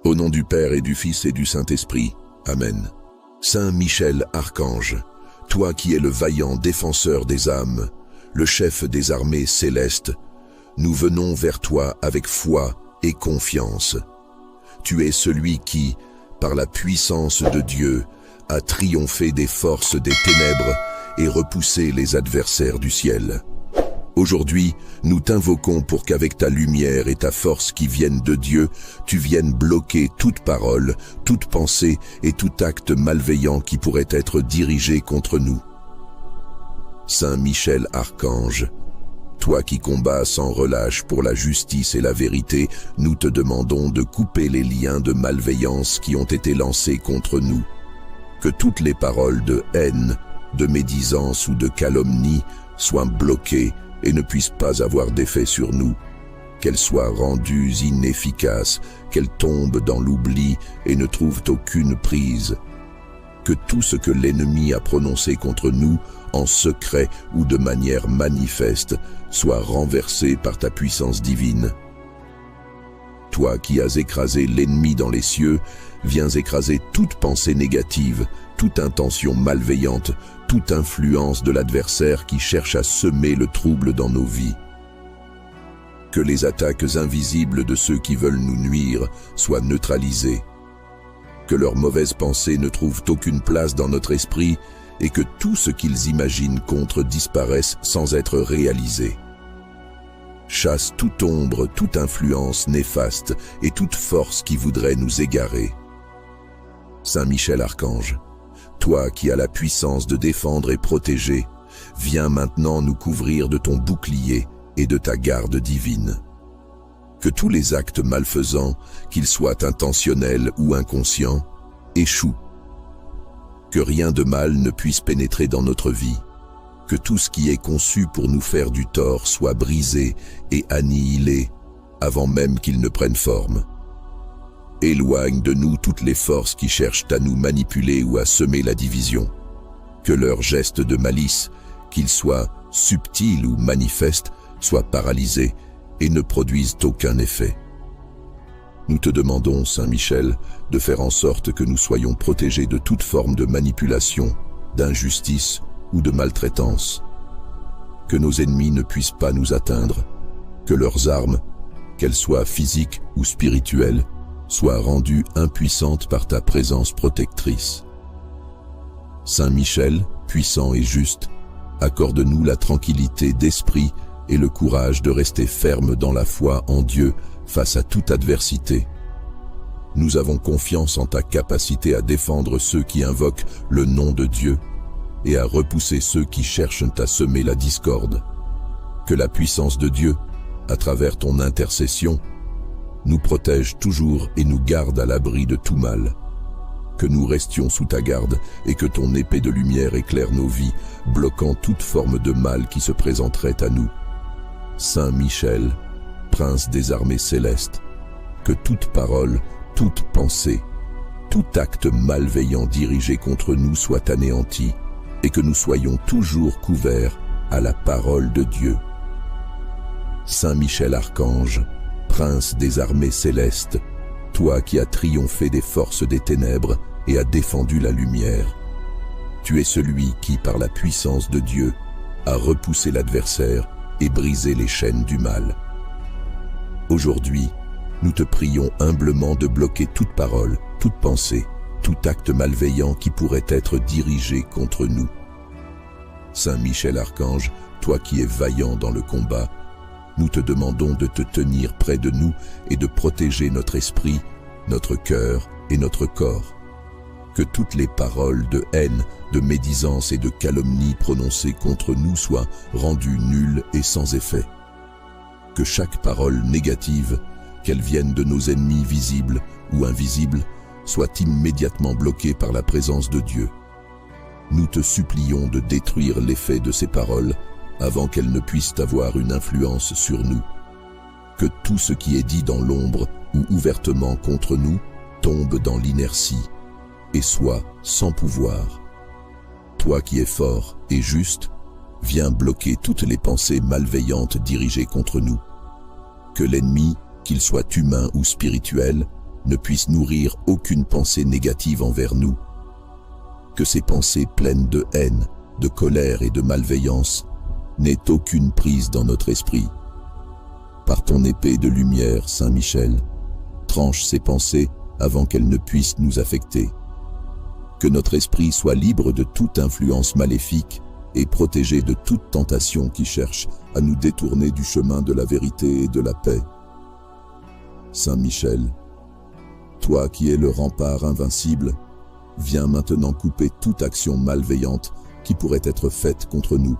Au nom du Père et du Fils et du Saint-Esprit. Amen. Saint Michel Archange, toi qui es le vaillant défenseur des âmes, le chef des armées célestes, nous venons vers toi avec foi et confiance. Tu es celui qui, par la puissance de Dieu, a triomphé des forces des ténèbres et repoussé les adversaires du ciel. Aujourd'hui, nous t'invoquons pour qu'avec ta lumière et ta force qui viennent de Dieu, tu viennes bloquer toute parole, toute pensée et tout acte malveillant qui pourrait être dirigé contre nous. Saint Michel Archange, toi qui combats sans relâche pour la justice et la vérité, nous te demandons de couper les liens de malveillance qui ont été lancés contre nous. Que toutes les paroles de haine, de médisance ou de calomnie soient bloquées et ne puissent pas avoir d'effet sur nous, qu'elles soient rendues inefficaces, qu'elles tombent dans l'oubli et ne trouvent aucune prise. Que tout ce que l'ennemi a prononcé contre nous, en secret ou de manière manifeste, soit renversé par ta puissance divine. Toi qui as écrasé l'ennemi dans les cieux, viens écraser toute pensée négative, toute intention malveillante, toute influence de l'adversaire qui cherche à semer le trouble dans nos vies. Que les attaques invisibles de ceux qui veulent nous nuire soient neutralisées. Que leurs mauvaises pensées ne trouvent aucune place dans notre esprit et que tout ce qu'ils imaginent contre disparaisse sans être réalisé. Chasse toute ombre, toute influence néfaste et toute force qui voudrait nous égarer. Saint Michel Archange, toi qui as la puissance de défendre et protéger, viens maintenant nous couvrir de ton bouclier et de ta garde divine. Que tous les actes malfaisants, qu'ils soient intentionnels ou inconscients, échouent. Que rien de mal ne puisse pénétrer dans notre vie. Que tout ce qui est conçu pour nous faire du tort soit brisé et annihilé avant même qu'il ne prenne forme. Éloigne de nous toutes les forces qui cherchent à nous manipuler ou à semer la division. Que leurs gestes de malice, qu'ils soient subtils ou manifestes, soient paralysés et ne produisent aucun effet. Nous te demandons, Saint Michel, de faire en sorte que nous soyons protégés de toute forme de manipulation, d'injustice ou de maltraitance. Que nos ennemis ne puissent pas nous atteindre, que leurs armes, qu'elles soient physiques ou spirituelles, soient rendues impuissantes par ta présence protectrice. Saint Michel, puissant et juste, accorde-nous la tranquillité d'esprit et le courage de rester ferme dans la foi en Dieu face à toute adversité. Nous avons confiance en ta capacité à défendre ceux qui invoquent le nom de Dieu et à repousser ceux qui cherchent à semer la discorde. Que la puissance de Dieu, à travers ton intercession, nous protège toujours et nous garde à l'abri de tout mal. Que nous restions sous ta garde et que ton épée de lumière éclaire nos vies, bloquant toute forme de mal qui se présenterait à nous. Saint Michel, prince des armées célestes, que toute parole, toute pensée, tout acte malveillant dirigé contre nous soit anéanti et que nous soyons toujours couverts à la parole de Dieu. Saint Michel Archange, prince des armées célestes, toi qui as triomphé des forces des ténèbres et as défendu la lumière, tu es celui qui, par la puissance de Dieu, a repoussé l'adversaire et brisé les chaînes du mal. Aujourd'hui, nous te prions humblement de bloquer toute parole, toute pensée, tout acte malveillant qui pourrait être dirigé contre nous. Saint Michel Archange, toi qui es vaillant dans le combat, nous te demandons de te tenir près de nous et de protéger notre esprit, notre cœur et notre corps. Que toutes les paroles de haine, de médisance et de calomnie prononcées contre nous soient rendues nulles et sans effet. Que chaque parole négative, qu'elle vienne de nos ennemis visibles ou invisibles, soit immédiatement bloquée par la présence de Dieu. Nous te supplions de détruire l'effet de ces paroles avant qu'elles ne puissent avoir une influence sur nous. Que tout ce qui est dit dans l'ombre ou ouvertement contre nous tombe dans l'inertie et soit sans pouvoir. Toi qui es fort et juste, viens bloquer toutes les pensées malveillantes dirigées contre nous. Que l'ennemi, qu'il soit humain ou spirituel, ne puisse nourrir aucune pensée négative envers nous. Que ces pensées pleines de haine, de colère et de malveillance n'aient aucune prise dans notre esprit. Par ton épée de lumière, Saint Michel, tranche ces pensées avant qu'elles ne puissent nous affecter. Que notre esprit soit libre de toute influence maléfique et protégé de toute tentation qui cherche à nous détourner du chemin de la vérité et de la paix. Saint Michel, toi qui es le rempart invincible, viens maintenant couper toute action malveillante qui pourrait être faite contre nous.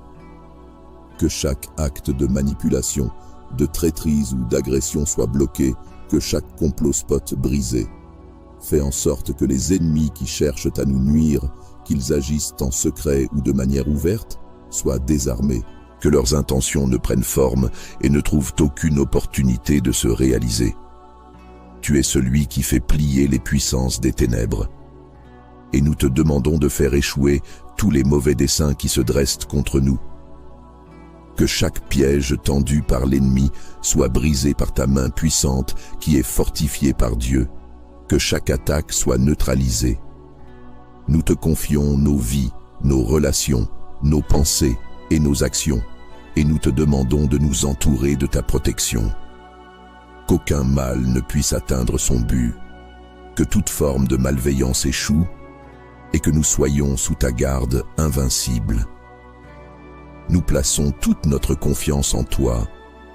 Que chaque acte de manipulation, de traîtrise ou d'agression soit bloqué, que chaque complot spot brisé. Fais en sorte que les ennemis qui cherchent à nous nuire, qu'ils agissent en secret ou de manière ouverte, soient désarmés, que leurs intentions ne prennent forme et ne trouvent aucune opportunité de se réaliser. Tu es celui qui fait plier les puissances des ténèbres. Et nous te demandons de faire échouer tous les mauvais desseins qui se dressent contre nous. Que chaque piège tendu par l'ennemi soit brisé par ta main puissante qui est fortifiée par Dieu. Que chaque attaque soit neutralisée. Nous te confions nos vies, nos relations, nos pensées et nos actions, et nous te demandons de nous entourer de ta protection. Qu'aucun mal ne puisse atteindre son but, que toute forme de malveillance échoue, et que nous soyons sous ta garde invincible. Nous plaçons toute notre confiance en toi,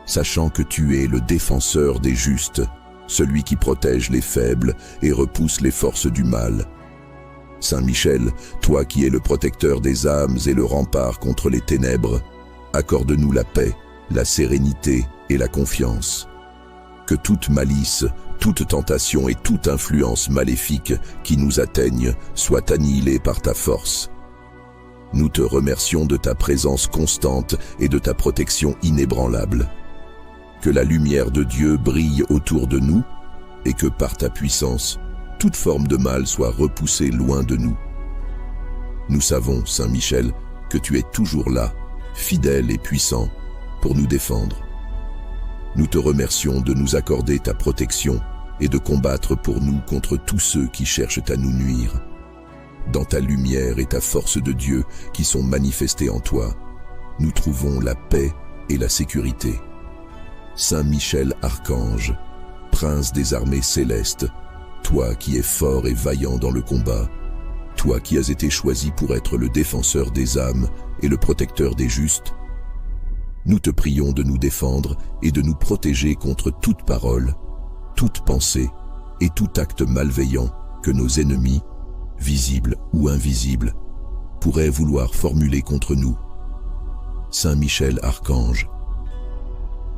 sachant que tu es le défenseur des justes, celui qui protège les faibles et repousse les forces du mal. Saint Michel, toi qui es le protecteur des âmes et le rempart contre les ténèbres, accorde-nous la paix, la sérénité et la confiance. Que toute malice, toute tentation et toute influence maléfique qui nous atteignent soit annihilée par ta force. Nous te remercions de ta présence constante et de ta protection inébranlable. Que la lumière de Dieu brille autour de nous et que par ta puissance, toute forme de mal soit repoussée loin de nous. Nous savons, Saint Michel, que tu es toujours là, fidèle et puissant, pour nous défendre. Nous te remercions de nous accorder ta protection et de combattre pour nous contre tous ceux qui cherchent à nous nuire. Dans ta lumière et ta force de Dieu qui sont manifestées en toi, nous trouvons la paix et la sécurité. Saint Michel Archange, prince des armées célestes, toi qui es fort et vaillant dans le combat, toi qui as été choisi pour être le défenseur des âmes et le protecteur des justes, nous te prions de nous défendre et de nous protéger contre toute parole, toute pensée et tout acte malveillant que nos ennemis, visibles ou invisibles, pourraient vouloir formuler contre nous. Saint Michel Archange,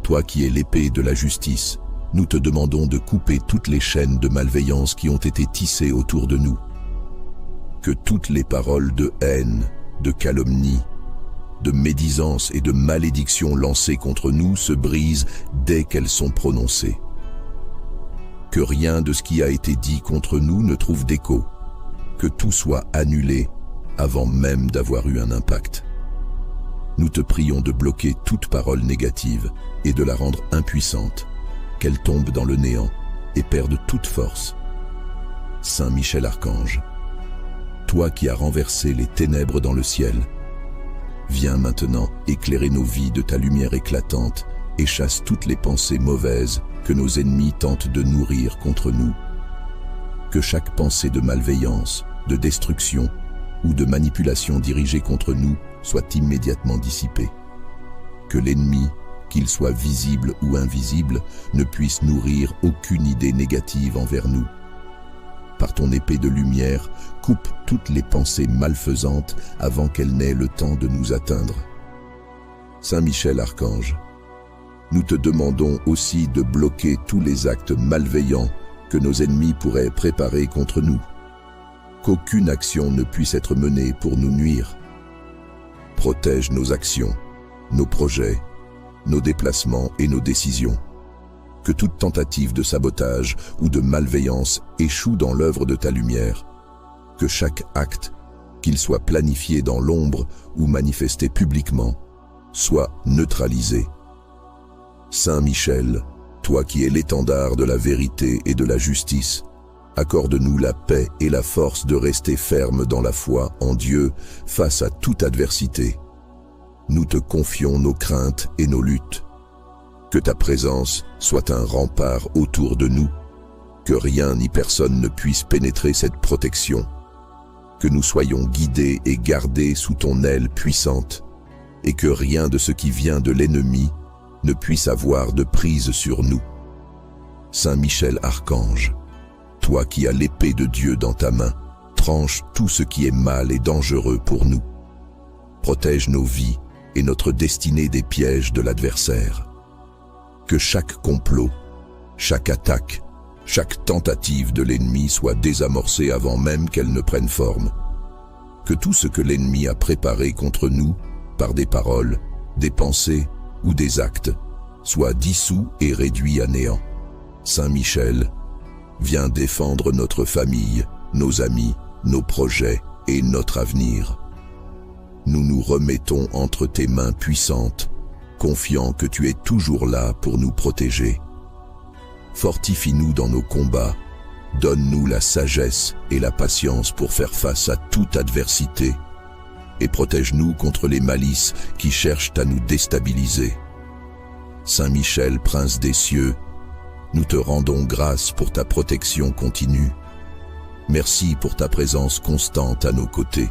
toi qui es l'épée de la justice, nous te demandons de couper toutes les chaînes de malveillance qui ont été tissées autour de nous. Que toutes les paroles de haine, de calomnie, de médisance et de malédiction lancées contre nous se brisent dès qu'elles sont prononcées. Que rien de ce qui a été dit contre nous ne trouve d'écho, que tout soit annulé avant même d'avoir eu un impact. Nous te prions de bloquer toute parole négative et de la rendre impuissante, qu'elle tombe dans le néant et perde toute force. Saint Michel Archange, toi qui as renversé les ténèbres dans le ciel, viens maintenant éclairer nos vies de ta lumière éclatante et chasse toutes les pensées mauvaises que nos ennemis tentent de nourrir contre nous. Que chaque pensée de malveillance, de destruction ou de manipulation dirigée contre nous soit immédiatement dissipée. Que l'ennemi, qu'il soit visible ou invisible, ne puisse nourrir aucune idée négative envers nous. Par ton épée de lumière, coupe toutes les pensées malfaisantes avant qu'elles n'aient le temps de nous atteindre. Saint Michel Archange, nous te demandons aussi de bloquer tous les actes malveillants que nos ennemis pourraient préparer contre nous. Qu'aucune action ne puisse être menée pour nous nuire. Protège nos actions, nos projets, nos déplacements et nos décisions. Que toute tentative de sabotage ou de malveillance échoue dans l'œuvre de ta lumière. Que chaque acte, qu'il soit planifié dans l'ombre ou manifesté publiquement, soit neutralisé. Saint Michel, toi qui es l'étendard de la vérité et de la justice, accorde-nous la paix et la force de rester ferme dans la foi en Dieu face à toute adversité. Nous te confions nos craintes et nos luttes. Que ta présence soit un rempart autour de nous, que rien ni personne ne puisse pénétrer cette protection, que nous soyons guidés et gardés sous ton aile puissante, et que rien de ce qui vient de l'ennemi ne puisse avoir de prise sur nous. Saint Michel Archange, toi qui as l'épée de Dieu dans ta main, tranche tout ce qui est mal et dangereux pour nous. Protège nos vies et notre destinée des pièges de l'adversaire. Que chaque complot, chaque attaque, chaque tentative de l'ennemi soit désamorcée avant même qu'elle ne prenne forme. Que tout ce que l'ennemi a préparé contre nous, par des paroles, des pensées ou des actes, soit dissous et réduit à néant. Saint Michel, viens défendre notre famille, nos amis, nos projets et notre avenir. Nous nous remettons entre tes mains puissantes, confiants que tu es toujours là pour nous protéger. Fortifie-nous dans nos combats, donne-nous la sagesse et la patience pour faire face à toute adversité, et protège-nous contre les malices qui cherchent à nous déstabiliser. Saint Michel, prince des cieux, nous te rendons grâce pour ta protection continue. Merci pour ta présence constante à nos côtés.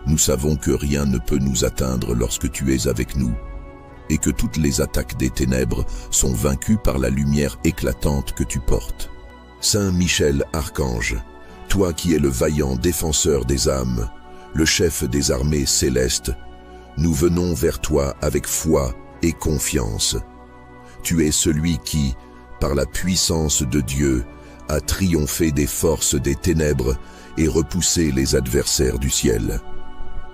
Nous savons que rien ne peut nous atteindre lorsque tu es avec nous, et que toutes les attaques des ténèbres sont vaincues par la lumière éclatante que tu portes. Saint Michel Archange, toi qui es le vaillant défenseur des âmes, le chef des armées célestes, nous venons vers toi avec foi et confiance. Tu es celui qui, par la puissance de Dieu, a triomphé des forces des ténèbres et repoussé les adversaires du ciel.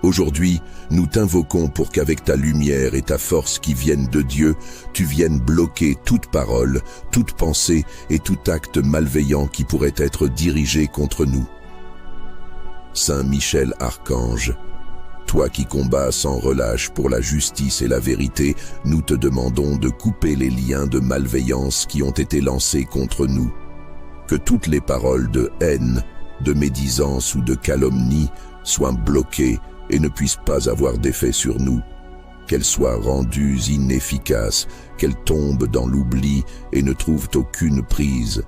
Aujourd'hui, nous t'invoquons pour qu'avec ta lumière et ta force qui viennent de Dieu, tu viennes bloquer toute parole, toute pensée et tout acte malveillant qui pourrait être dirigé contre nous. Saint Michel Archange, toi qui combats sans relâche pour la justice et la vérité, nous te demandons de couper les liens de malveillance qui ont été lancés contre nous. Que toutes les paroles de haine, de médisance ou de calomnie soient bloquées et ne puissent pas avoir d'effet sur nous, qu'elles soient rendues inefficaces, qu'elles tombent dans l'oubli et ne trouvent aucune prise.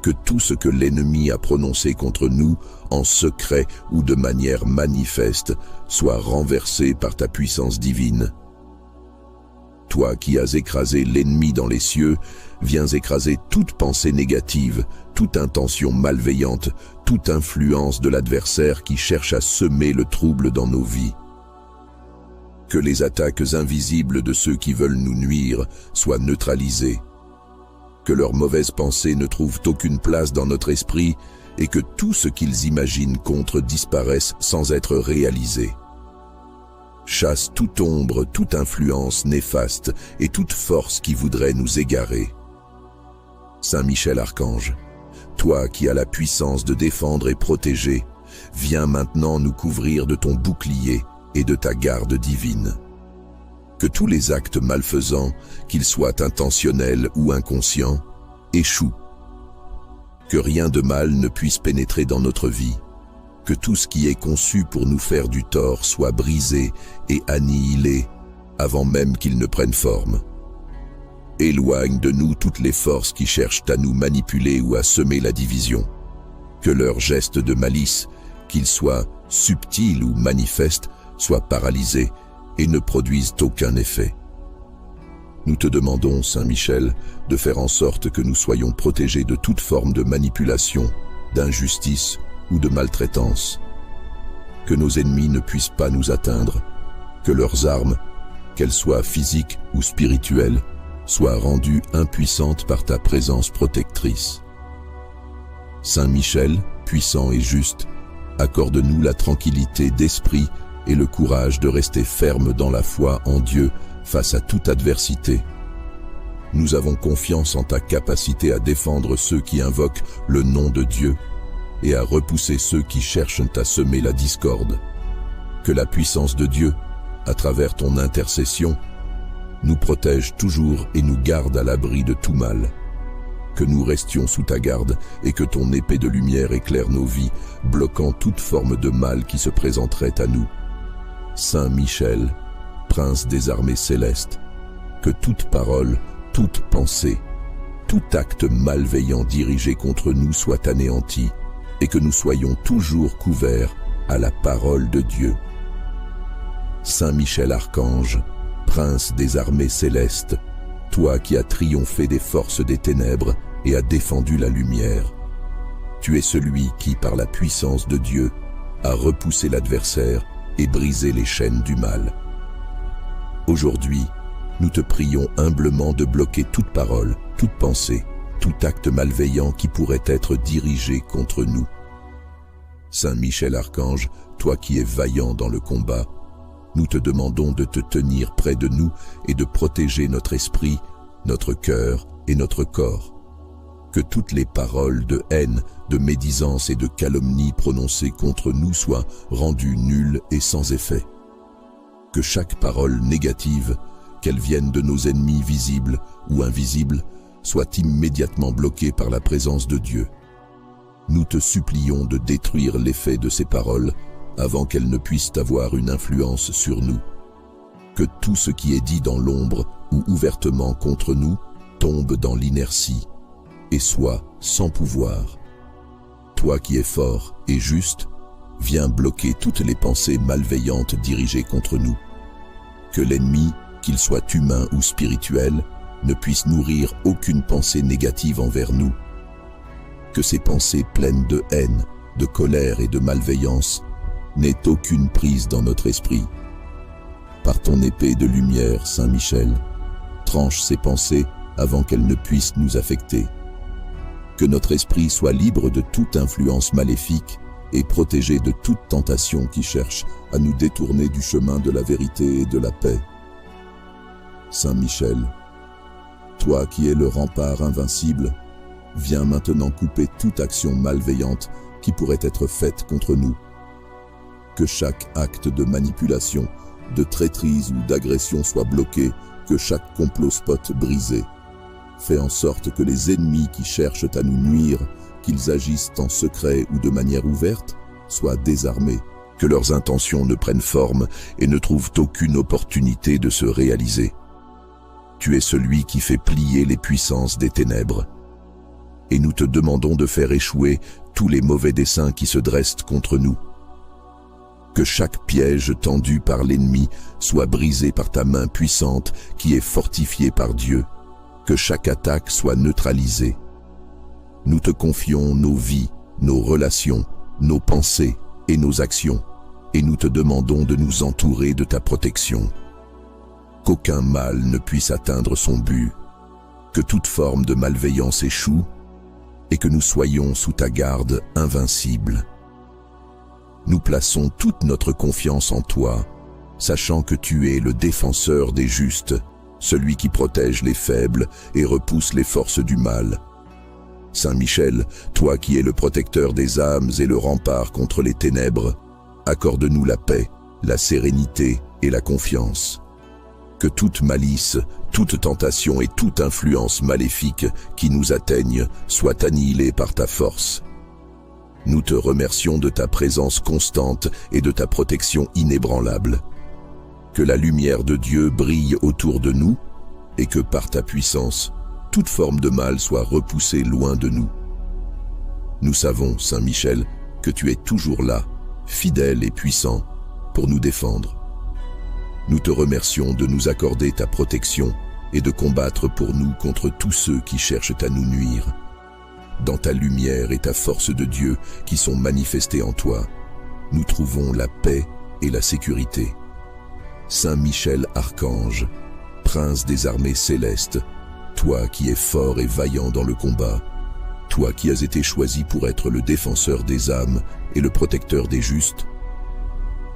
Que tout ce que l'ennemi a prononcé contre nous, en secret ou de manière manifeste, soit renversé par ta puissance divine. Toi qui as écrasé l'ennemi dans les cieux, viens écraser toute pensée négative, toute intention malveillante, toute influence de l'adversaire qui cherche à semer le trouble dans nos vies. Que les attaques invisibles de ceux qui veulent nous nuire soient neutralisées. Que leurs mauvaises pensées ne trouvent aucune place dans notre esprit et que tout ce qu'ils imaginent contre disparaisse sans être réalisé. Chasse toute ombre, toute influence néfaste et toute force qui voudrait nous égarer. Saint Michel Archange, toi qui as la puissance de défendre et protéger, viens maintenant nous couvrir de ton bouclier et de ta garde divine. Que tous les actes malfaisants, qu'ils soient intentionnels ou inconscients, échouent. Que rien de mal ne puisse pénétrer dans notre vie. Que tout ce qui est conçu pour nous faire du tort soit brisé et annihilé avant même qu'il ne prenne forme. Éloigne de nous toutes les forces qui cherchent à nous manipuler ou à semer la division. Que leurs gestes de malice, qu'ils soient subtils ou manifestes, soient paralysés et ne produisent aucun effet. Nous te demandons, Saint Michel, de faire en sorte que nous soyons protégés de toute forme de manipulation, d'injustice ou de maltraitance. Que nos ennemis ne puissent pas nous atteindre, que leurs armes, qu'elles soient physiques ou spirituelles, soient rendues impuissantes par ta présence protectrice. Saint Michel, puissant et juste, accorde-nous la tranquillité d'esprit et le courage de rester ferme dans la foi en Dieu face à toute adversité. Nous avons confiance en ta capacité à défendre ceux qui invoquent le nom de Dieu et à repousser ceux qui cherchent à semer la discorde. Que la puissance de Dieu, à travers ton intercession, nous protège toujours et nous garde à l'abri de tout mal. Que nous restions sous ta garde et que ton épée de lumière éclaire nos vies, bloquant toute forme de mal qui se présenterait à nous. Saint Michel, prince des armées célestes, que toute parole, toute pensée, tout acte malveillant dirigé contre nous soit anéanti et que nous soyons toujours couverts à la parole de Dieu. Saint Michel Archange, prince des armées célestes, toi qui as triomphé des forces des ténèbres et as défendu la lumière, tu es celui qui, par la puissance de Dieu, a repoussé l'adversaire et brisé les chaînes du mal. Aujourd'hui, nous te prions humblement de bloquer toute parole, toute pensée, tout acte malveillant qui pourrait être dirigé contre nous. Saint Michel Archange, toi qui es vaillant dans le combat, nous te demandons de te tenir près de nous et de protéger notre esprit, notre cœur et notre corps. Que toutes les paroles de haine, de médisance et de calomnie prononcées contre nous soient rendues nulles et sans effet. Que chaque parole négative, qu'elle vienne de nos ennemis visibles ou invisibles, soit immédiatement bloquée par la présence de Dieu. Nous te supplions de détruire l'effet de ces paroles avant qu'elles ne puissent avoir une influence sur nous. Que tout ce qui est dit dans l'ombre ou ouvertement contre nous tombe dans l'inertie et soit sans pouvoir. Toi qui es fort et juste, viens bloquer toutes les pensées malveillantes dirigées contre nous. Que l'ennemi, qu'il soit humain ou spirituel, ne puisse nourrir aucune pensée négative envers nous. Que ces pensées pleines de haine, de colère et de malveillance n'aient aucune prise dans notre esprit. Par ton épée de lumière, Saint Michel, tranche ces pensées avant qu'elles ne puissent nous affecter. Que notre esprit soit libre de toute influence maléfique et protégé de toute tentation qui cherche à nous détourner du chemin de la vérité et de la paix. Saint Michel, toi qui es le rempart invincible, viens maintenant couper toute action malveillante qui pourrait être faite contre nous. Que chaque acte de manipulation, de traîtrise ou d'agression soit bloqué, que chaque complot spot brisé. Fais en sorte que les ennemis qui cherchent à nous nuire, qu'ils agissent en secret ou de manière ouverte, soient désarmés, que leurs intentions ne prennent forme et ne trouvent aucune opportunité de se réaliser. Tu es celui qui fait plier les puissances des ténèbres. Et nous te demandons de faire échouer tous les mauvais desseins qui se dressent contre nous. Que chaque piège tendu par l'ennemi soit brisé par ta main puissante qui est fortifiée par Dieu. Que chaque attaque soit neutralisée. Nous te confions nos vies, nos relations, nos pensées et nos actions, et nous te demandons de nous entourer de ta protection. Qu'aucun mal ne puisse atteindre son but, que toute forme de malveillance échoue, et que nous soyons sous ta garde invincible. Nous plaçons toute notre confiance en toi, sachant que tu es le défenseur des justes, celui qui protège les faibles et repousse les forces du mal. Saint Michel, toi qui es le protecteur des âmes et le rempart contre les ténèbres, accorde-nous la paix, la sérénité et la confiance. Que toute malice, toute tentation et toute influence maléfique qui nous atteignent soit annihilée par ta force. Nous te remercions de ta présence constante et de ta protection inébranlable. Que la lumière de Dieu brille autour de nous et que par ta puissance, toute forme de mal soit repoussée loin de nous. Nous savons, Saint Michel, que tu es toujours là, fidèle et puissant, pour nous défendre. Nous te remercions de nous accorder ta protection et de combattre pour nous contre tous ceux qui cherchent à nous nuire. Dans ta lumière et ta force de Dieu qui sont manifestées en toi, nous trouvons la paix et la sécurité. Saint Michel Archange, prince des armées célestes, toi qui es fort et vaillant dans le combat, toi qui as été choisi pour être le défenseur des âmes et le protecteur des justes,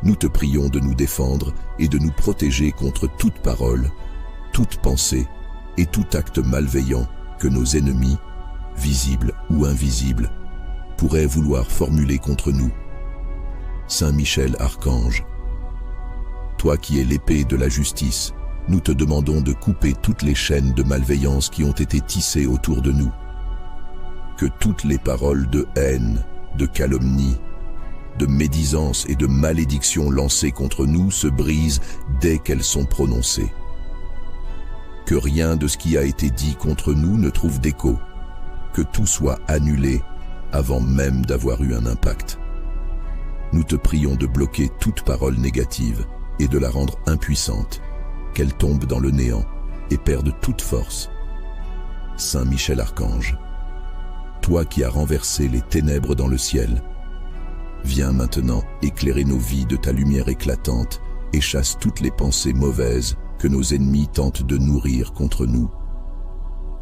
nous te prions de nous défendre et de nous protéger contre toute parole, toute pensée et tout acte malveillant que nos ennemis, visibles ou invisibles, pourraient vouloir formuler contre nous. Saint Michel Archange, toi qui es l'épée de la justice, nous te demandons de couper toutes les chaînes de malveillance qui ont été tissées autour de nous. Que toutes les paroles de haine, de calomnie, de médisance et de malédiction lancées contre nous se brisent dès qu'elles sont prononcées. Que rien de ce qui a été dit contre nous ne trouve d'écho, que tout soit annulé avant même d'avoir eu un impact. Nous te prions de bloquer toute parole négative et de la rendre impuissante, qu'elle tombe dans le néant et perde toute force. Saint Michel Archange, toi qui as renversé les ténèbres dans le ciel, viens maintenant éclairer nos vies de ta lumière éclatante et chasse toutes les pensées mauvaises que nos ennemis tentent de nourrir contre nous.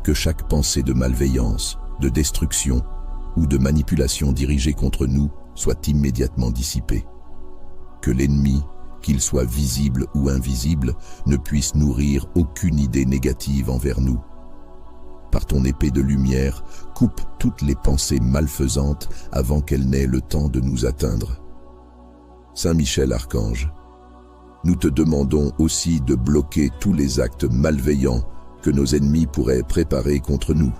Que chaque pensée de malveillance, de destruction ou de manipulation dirigée contre nous soit immédiatement dissipée. Que l'ennemi, qu'il soit visible ou invisible, ne puisse nourrir aucune idée négative envers nous. Par ton épée de lumière, coupe toutes les pensées malfaisantes avant qu'elles n'aient le temps de nous atteindre. Saint Michel Archange, nous te demandons aussi de bloquer tous les actes malveillants que nos ennemis pourraient préparer contre nous.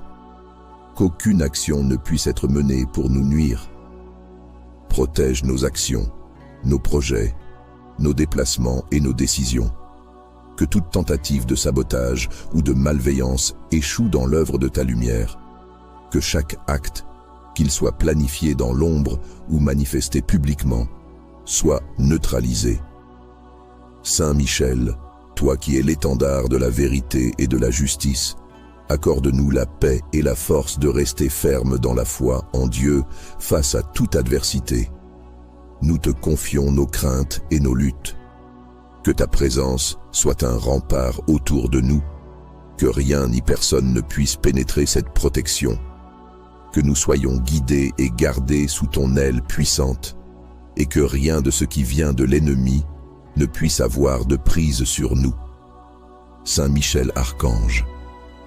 Qu'aucune action ne puisse être menée pour nous nuire. Protège nos actions, nos projets, nos déplacements et nos décisions. Que toute tentative de sabotage ou de malveillance échoue dans l'œuvre de ta lumière. Que chaque acte, qu'il soit planifié dans l'ombre ou manifesté publiquement, soit neutralisé. Saint Michel, toi qui es l'étendard de la vérité et de la justice, accorde-nous la paix et la force de rester ferme dans la foi en Dieu face à toute adversité. Nous te confions nos craintes et nos luttes. Que ta présence soit un rempart autour de nous, que rien ni personne ne puisse pénétrer cette protection, que nous soyons guidés et gardés sous ton aile puissante, et que rien de ce qui vient de l'ennemi ne puisse avoir de prise sur nous. Saint Michel Archange,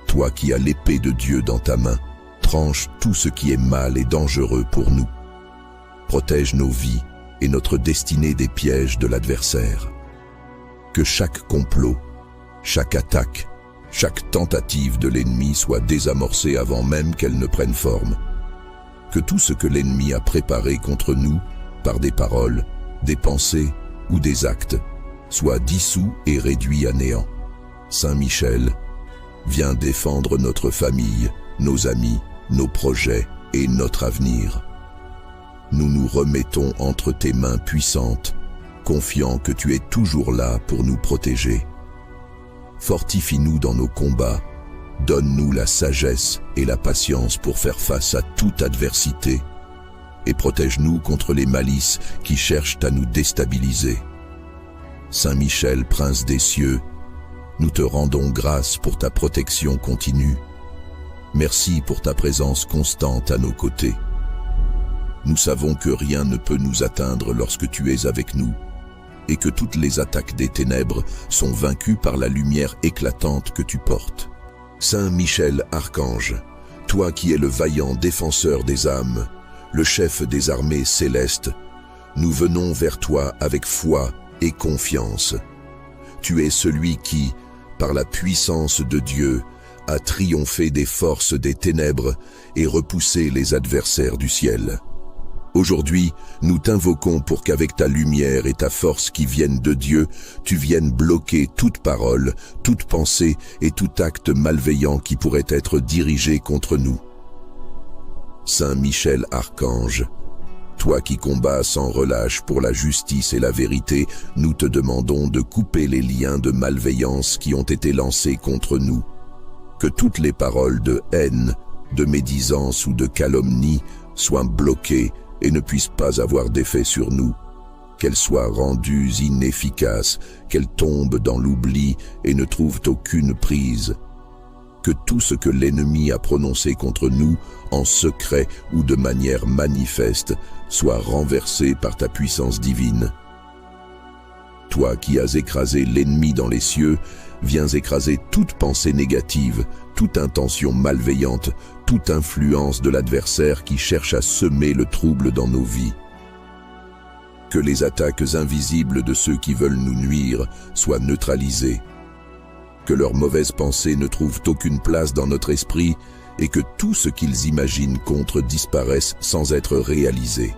toi qui as l'épée de Dieu dans ta main, tranche tout ce qui est mal et dangereux pour nous. Protège nos vies et notre destinée des pièges de l'adversaire. Que chaque complot, chaque attaque, chaque tentative de l'ennemi soit désamorcée avant même qu'elle ne prenne forme. Que tout ce que l'ennemi a préparé contre nous, par des paroles, des pensées ou des actes, soit dissous et réduit à néant. Saint Michel, viens défendre notre famille, nos amis, nos projets et notre avenir. Nous nous remettons entre tes mains puissantes, confiant que tu es toujours là pour nous protéger. Fortifie-nous dans nos combats, donne-nous la sagesse et la patience pour faire face à toute adversité, et protège-nous contre les malices qui cherchent à nous déstabiliser. Saint Michel, prince des cieux, nous te rendons grâce pour ta protection continue. Merci pour ta présence constante à nos côtés. Nous savons que rien ne peut nous atteindre lorsque tu es avec nous, et que toutes les attaques des ténèbres sont vaincues par la lumière éclatante que tu portes. Saint Michel Archange, toi qui es le vaillant défenseur des âmes, le chef des armées célestes, nous venons vers toi avec foi et confiance. Tu es celui qui, par la puissance de Dieu, a triomphé des forces des ténèbres et repoussé les adversaires du ciel. Aujourd'hui, nous t'invoquons pour qu'avec ta lumière et ta force qui viennent de Dieu, tu viennes bloquer toute parole, toute pensée et tout acte malveillant qui pourrait être dirigé contre nous. Saint Michel Archange, toi qui combats sans relâche pour la justice et la vérité, nous te demandons de couper les liens de malveillance qui ont été lancés contre nous. Que toutes les paroles de haine, de médisance ou de calomnie soient bloquées et ne puissent pas avoir d'effet sur nous, qu'elles soient rendues inefficaces, qu'elles tombent dans l'oubli et ne trouvent aucune prise. Que tout ce que l'ennemi a prononcé contre nous, en secret ou de manière manifeste, soit renversé par ta puissance divine. Toi qui as écrasé l'ennemi dans les cieux, viens écraser toute pensée négative, toute intention malveillante, toute influence de l'adversaire qui cherche à semer le trouble dans nos vies. Que les attaques invisibles de ceux qui veulent nous nuire soient neutralisées. que leurs mauvaises pensées ne trouvent aucune place dans notre esprit et que tout ce qu'ils imaginent contre disparaisse sans être réalisé.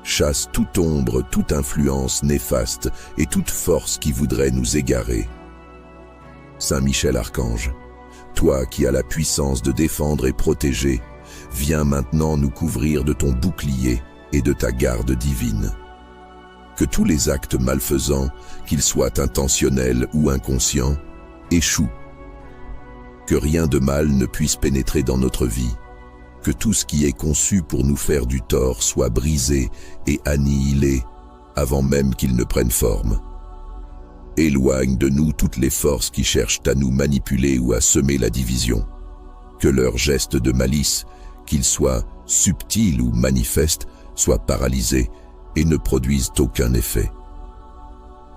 Chasse toute ombre, toute influence néfaste et toute force qui voudrait nous égarer. Saint Michel Archange, toi qui as la puissance de défendre et protéger, viens maintenant nous couvrir de ton bouclier et de ta garde divine. Que tous les actes malfaisants, qu'ils soient intentionnels ou inconscients, échouent. Que rien de mal ne puisse pénétrer dans notre vie. Que tout ce qui est conçu pour nous faire du tort soit brisé et annihilé avant même qu'il ne prenne forme. Éloigne de nous toutes les forces qui cherchent à nous manipuler ou à semer la division. Que leurs gestes de malice, qu'ils soient subtils ou manifestes, soient paralysés et ne produisent aucun effet.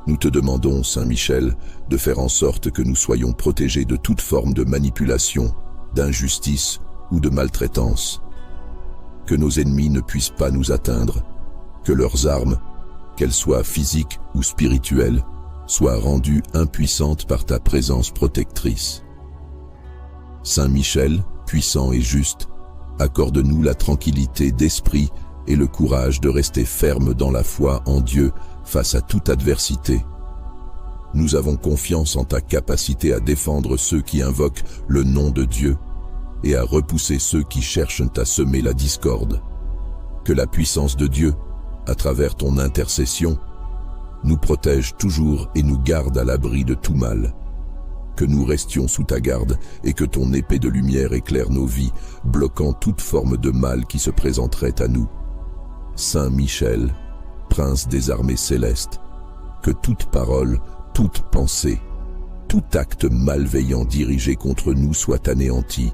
Nous te demandons, Saint Michel, de faire en sorte que nous soyons protégés de toute forme de manipulation, d'injustice ou de maltraitance. Que nos ennemis ne puissent pas nous atteindre, que leurs armes, qu'elles soient physiques ou spirituelles, soient rendues impuissantes par ta présence protectrice. Saint Michel, puissant et juste, accorde-nous la tranquillité d'esprit et le courage de rester ferme dans la foi en Dieu face à toute adversité. Nous avons confiance en ta capacité à défendre ceux qui invoquent le nom de Dieu et à repousser ceux qui cherchent à semer la discorde. Que la puissance de Dieu, à travers ton intercession, nous protège toujours et nous garde à l'abri de tout mal. Que nous restions sous ta garde et que ton épée de lumière éclaire nos vies, bloquant toute forme de mal qui se présenterait à nous. Saint Michel, prince des armées célestes, que toute parole, toute pensée, tout acte malveillant dirigé contre nous soit anéanti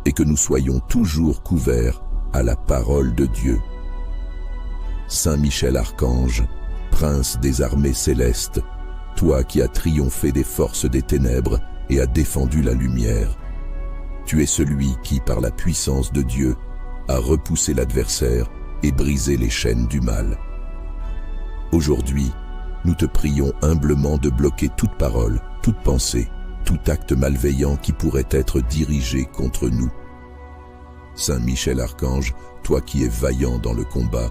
et que nous soyons toujours couverts à la parole de Dieu. Saint Michel Archange, prince des armées célestes, toi qui as triomphé des forces des ténèbres et as défendu la lumière, tu es celui qui, par la puissance de Dieu, a repoussé l'adversaire et brisé les chaînes du mal. Aujourd'hui, nous te prions humblement de bloquer toute parole, toute pensée, tout acte malveillant qui pourrait être dirigé contre nous. Saint Michel Archange, toi qui es vaillant dans le combat,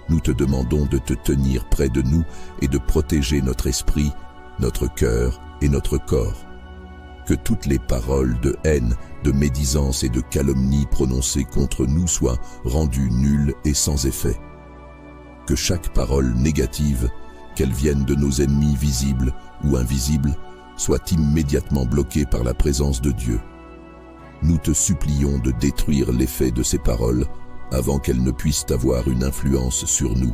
nous te demandons de te tenir près de nous et de protéger notre esprit, notre cœur et notre corps. Que toutes les paroles de haine, de médisance et de calomnie prononcées contre nous soient rendues nulles et sans effet. Que chaque parole négative, qu'elle vienne de nos ennemis visibles ou invisibles, soit immédiatement bloquée par la présence de Dieu. Nous te supplions de détruire l'effet de ces paroles avant qu'elles ne puissent avoir une influence sur nous.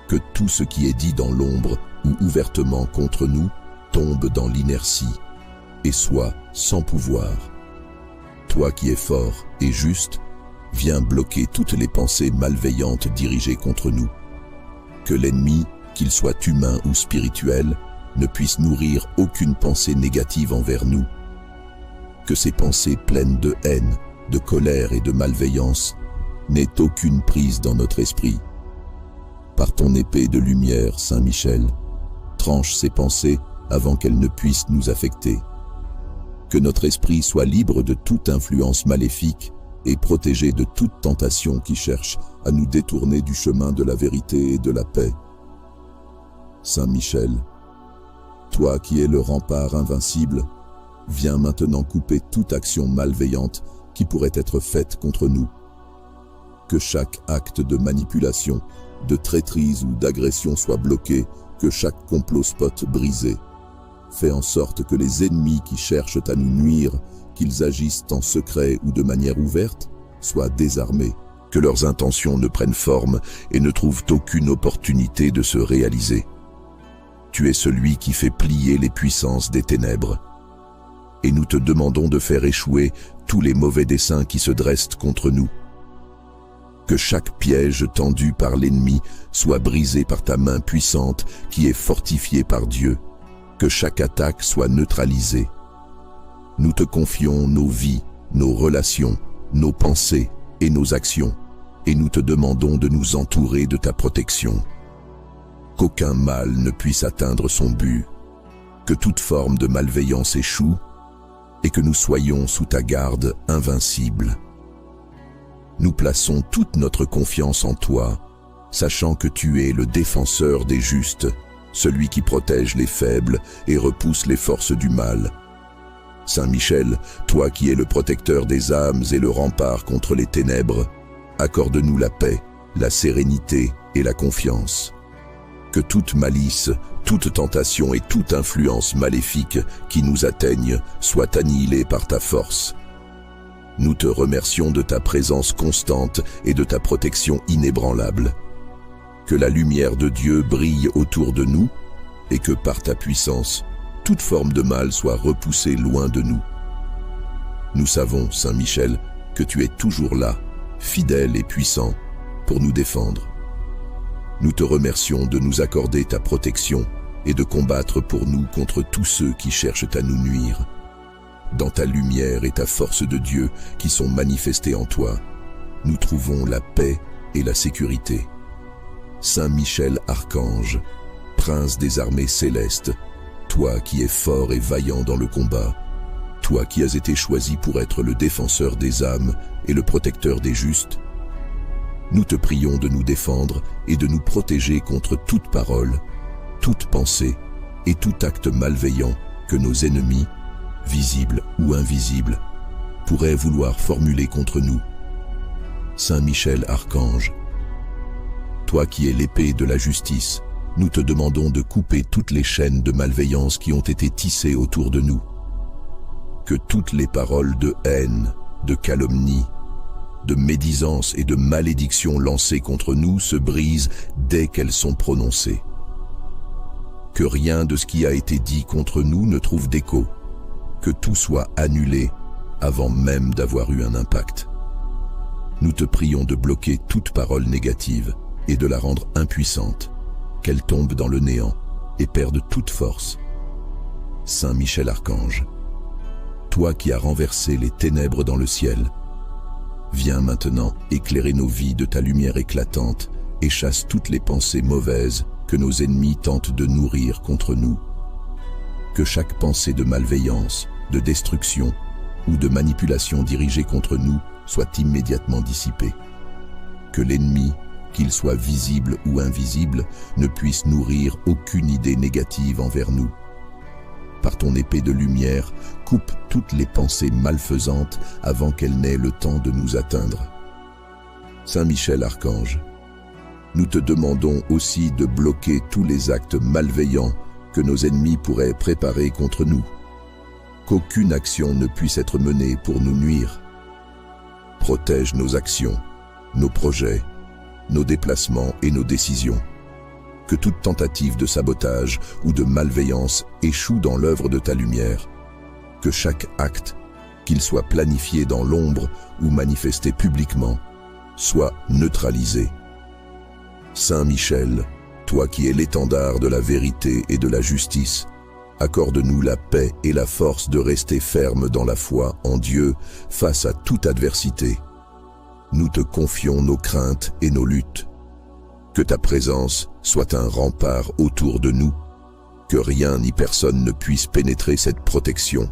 Que tout ce qui est dit dans l'ombre ou ouvertement contre nous tombe dans l'inertie et soit sans pouvoir. Toi qui es fort et juste, viens bloquer toutes les pensées malveillantes dirigées contre nous. Que l'ennemi, qu'il soit humain ou spirituel, ne puisse nourrir aucune pensée négative envers nous. Que ces pensées pleines de haine, de colère et de malveillance n'aient aucune prise dans notre esprit. Par ton épée de lumière, Saint Michel, tranche ces pensées avant qu'elles ne puissent nous affecter. Que notre esprit soit libre de toute influence maléfique et protégé de toute tentation qui cherche à nous détourner du chemin de la vérité et de la paix. Saint Michel, toi qui es le rempart invincible, viens maintenant couper toute action malveillante qui pourrait être faite contre nous. Que chaque acte de manipulation, de traîtrise ou d'agression soit bloqué, que chaque complot spot brisé. Fais en sorte que les ennemis qui cherchent à nous nuire, qu'ils agissent en secret ou de manière ouverte, soient désarmés, que leurs intentions ne prennent forme et ne trouvent aucune opportunité de se réaliser. Tu es celui qui fait plier les puissances des ténèbres. Et nous te demandons de faire échouer tous les mauvais desseins qui se dressent contre nous. Que chaque piège tendu par l'ennemi soit brisé par ta main puissante qui est fortifiée par Dieu. Que chaque attaque soit neutralisée. Nous te confions nos vies, nos relations, nos pensées et nos actions, et nous te demandons de nous entourer de ta protection. Qu'aucun mal ne puisse atteindre son but. que toute forme de malveillance échoue et que nous soyons sous ta garde invincible. Nous plaçons toute notre confiance en toi, sachant que tu es le défenseur des justes, celui qui protège les faibles et repousse les forces du mal. Saint Michel, toi qui es le protecteur des âmes et le rempart contre les ténèbres, accorde-nous la paix, la sérénité et la confiance. Que toute malice, toute tentation et toute influence maléfique qui nous atteignent soit annihilée par ta force. Nous te remercions de ta présence constante et de ta protection inébranlable. Que la lumière de Dieu brille autour de nous et que par ta puissance, toute forme de mal soit repoussée loin de nous. Nous savons, Saint Michel, que tu es toujours là, fidèle et puissant, pour nous défendre. Nous te remercions de nous accorder ta protection et de combattre pour nous contre tous ceux qui cherchent à nous nuire. Dans ta lumière et ta force de Dieu qui sont manifestées en toi, nous trouvons la paix et la sécurité. Saint Michel Archange, prince des armées célestes, toi qui es fort et vaillant dans le combat, toi qui as été choisi pour être le défenseur des âmes et le protecteur des justes, nous te prions de nous défendre et de nous protéger contre toute parole, toute pensée et tout acte malveillant que nos ennemis, visibles ou invisibles, pourraient vouloir formuler contre nous. Saint Michel Archange, toi qui es l'épée de la justice, nous te demandons de couper toutes les chaînes de malveillance qui ont été tissées autour de nous. Que toutes les paroles de haine, de calomnie, de médisance et de malédiction lancées contre nous se brisent dès qu'elles sont prononcées. Que rien de ce qui a été dit contre nous ne trouve d'écho, que tout soit annulé avant même d'avoir eu un impact. Nous te prions de bloquer toute parole négative et de la rendre impuissante, qu'elle tombe dans le néant et perde toute force. Saint Michel Archange, toi qui as renversé les ténèbres dans le ciel, viens maintenant éclairer nos vies de ta lumière éclatante et chasse toutes les pensées mauvaises que nos ennemis tentent de nourrir contre nous. Que chaque pensée de malveillance, de destruction ou de manipulation dirigée contre nous soit immédiatement dissipée. Que l'ennemi, qu'il soit visible ou invisible, ne puisse nourrir aucune idée négative envers nous. Par ton épée de lumière, coupe toutes les pensées malfaisantes avant qu'elles n'aient le temps de nous atteindre. Saint Michel Archange, nous te demandons aussi de bloquer tous les actes malveillants que nos ennemis pourraient préparer contre nous. Qu'aucune action ne puisse être menée pour nous nuire. Protège nos actions, nos projets, nos déplacements et nos décisions. Que toute tentative de sabotage ou de malveillance échoue dans l'œuvre de ta lumière. Que chaque acte, qu'il soit planifié dans l'ombre ou manifesté publiquement, soit neutralisé. Saint Michel, toi qui es l'étendard de la vérité et de la justice, accorde-nous la paix et la force de rester ferme dans la foi en Dieu face à toute adversité. Nous te confions nos craintes et nos luttes. Que ta présence soit un rempart autour de nous, que rien ni personne ne puisse pénétrer cette protection,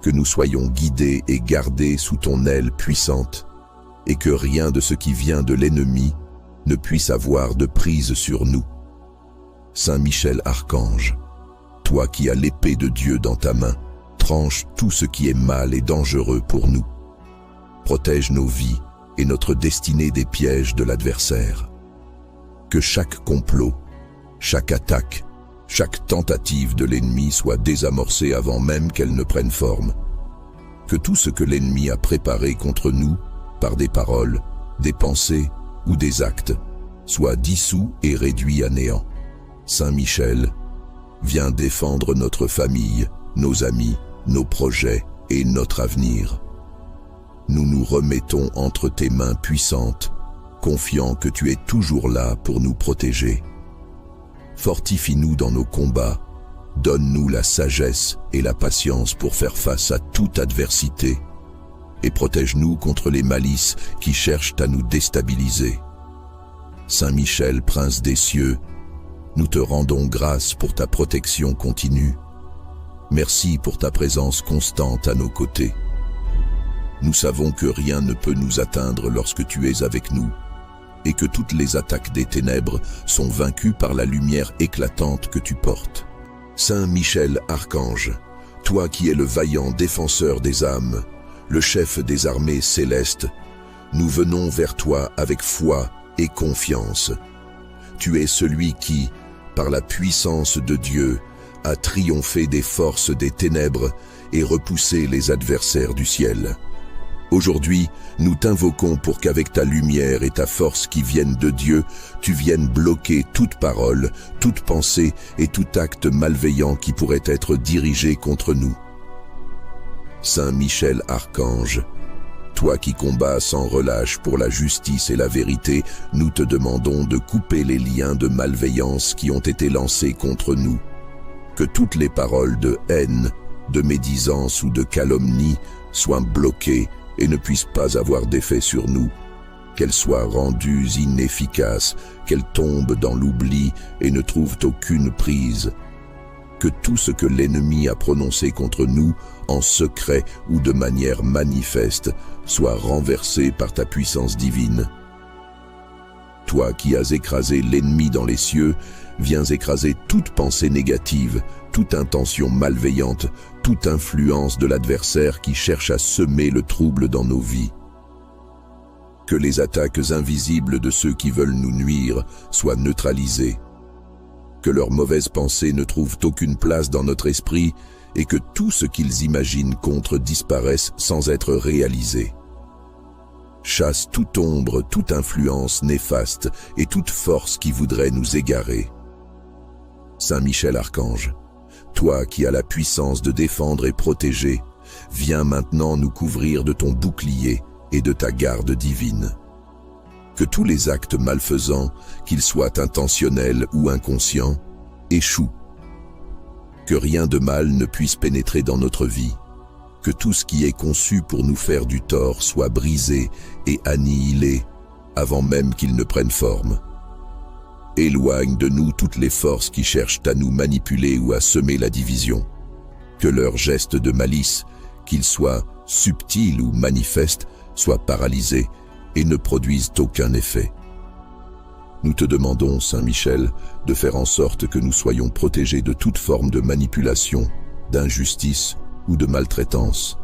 que nous soyons guidés et gardés sous ton aile puissante, et que rien de ce qui vient de l'ennemi ne puisse avoir de prise sur nous. Saint Michel Archange, toi qui as l'épée de Dieu dans ta main, tranche tout ce qui est mal et dangereux pour nous. Protège nos vies et notre destinée des pièges de l'adversaire. Que chaque complot, chaque attaque, chaque tentative de l'ennemi soit désamorcée avant même qu'elle ne prenne forme. Que tout ce que l'ennemi a préparé contre nous, par des paroles, des pensées ou des actes, soit dissous et réduit à néant. Saint Michel, viens défendre notre famille, nos amis, nos projets et notre avenir. Nous nous remettons entre tes mains puissantes, confiant que tu es toujours là pour nous protéger. Fortifie-nous dans nos combats, donne-nous la sagesse et la patience pour faire face à toute adversité, et protège-nous contre les malices qui cherchent à nous déstabiliser. Saint Michel, prince des cieux, nous te rendons grâce pour ta protection continue Merci pour ta présence constante à nos côtés. Nous savons que rien ne peut nous atteindre lorsque tu es avec nous, et que toutes les attaques des ténèbres sont vaincues par la lumière éclatante que tu portes. Saint Michel Archange, toi qui es le vaillant défenseur des âmes, le chef des armées célestes, nous venons vers toi avec foi et confiance. Tu es celui qui, par la puissance de Dieu, a triomphé des forces des ténèbres et repoussé les adversaires du ciel. Aujourd'hui, nous t'invoquons pour qu'avec ta lumière et ta force qui viennent de Dieu, tu viennes bloquer toute parole, toute pensée et tout acte malveillant qui pourrait être dirigé contre nous. Saint Michel Archange, toi qui combats sans relâche pour la justice et la vérité, nous te demandons de couper les liens de malveillance qui ont été lancés contre nous. Que toutes les paroles de haine, de médisance ou de calomnie soient bloquées et ne puissent pas avoir d'effet sur nous, qu'elles soient rendues inefficaces, qu'elles tombent dans l'oubli et ne trouvent aucune prise. Que tout ce que l'ennemi a prononcé contre nous, en secret ou de manière manifeste, soit renversé par ta puissance divine. Toi qui as écrasé l'ennemi dans les cieux, viens écraser toute pensée négative, toute intention malveillante, toute influence de l'adversaire qui cherche à semer le trouble dans nos vies. Que les attaques invisibles de ceux qui veulent nous nuire soient neutralisées. Que leurs mauvaises pensées ne trouvent aucune place dans notre esprit et que tout ce qu'ils imaginent contre disparaisse sans être réalisé. Chasse toute ombre, toute influence néfaste et toute force qui voudrait nous égarer. Saint Michel Archange, toi qui as la puissance de défendre et protéger, viens maintenant nous couvrir de ton bouclier et de ta garde divine. Que tous les actes malfaisants, qu'ils soient intentionnels ou inconscients, échouent. Que rien de mal ne puisse pénétrer dans notre vie. Que tout ce qui est conçu pour nous faire du tort soit brisé et annihilé avant même qu'il ne prenne forme. Éloigne de nous toutes les forces qui cherchent à nous manipuler ou à semer la division. Que leurs gestes de malice, qu'ils soient subtils ou manifestes, soient paralysés et ne produisent aucun effet. Nous te demandons, Saint Michel, de faire en sorte que nous soyons protégés de toute forme de manipulation, d'injustice ou de maltraitance.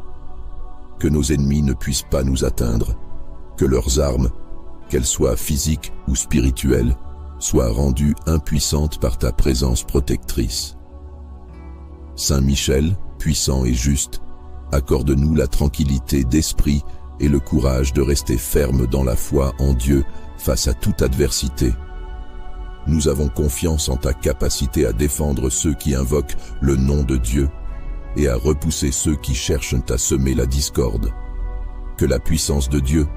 Que nos ennemis ne puissent pas nous atteindre, que leurs armes, qu'elles soient physiques ou spirituelles, soient rendues impuissantes par ta présence protectrice. Saint Michel, puissant et juste, accorde-nous la tranquillité d'esprit et le courage de rester ferme dans la foi en Dieu face à toute adversité. Nous avons confiance en ta capacité à défendre ceux qui invoquent le nom de Dieu et à repousser ceux qui cherchent à semer la discorde. Que la puissance de Dieu,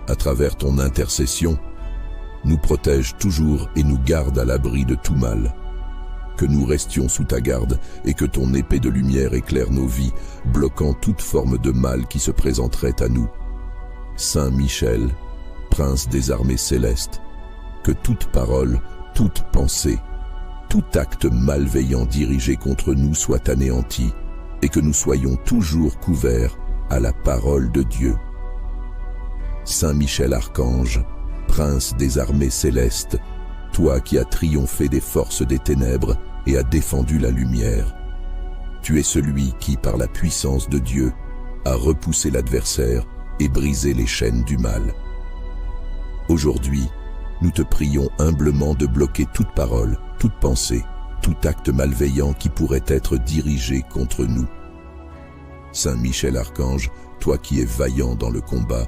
à travers ton intercession, nous protège toujours et nous garde à l'abri de tout mal. Que nous restions sous ta garde et que ton épée de lumière éclaire nos vies, bloquant toute forme de mal qui se présenterait à nous. Saint Michel, prince des armées célestes, que toute parole, toute pensée, tout acte malveillant dirigé contre nous soit anéanti et que nous soyons toujours couverts à la parole de Dieu. Saint Michel Archange, prince des armées célestes, toi qui as triomphé des forces des ténèbres et as défendu la lumière, tu es celui qui, par la puissance de Dieu, a repoussé l'adversaire et brisé les chaînes du mal. Aujourd'hui, nous te prions humblement de bloquer toute parole, toute pensée, tout acte malveillant qui pourrait être dirigé contre nous. Saint Michel Archange, toi qui es vaillant dans le combat,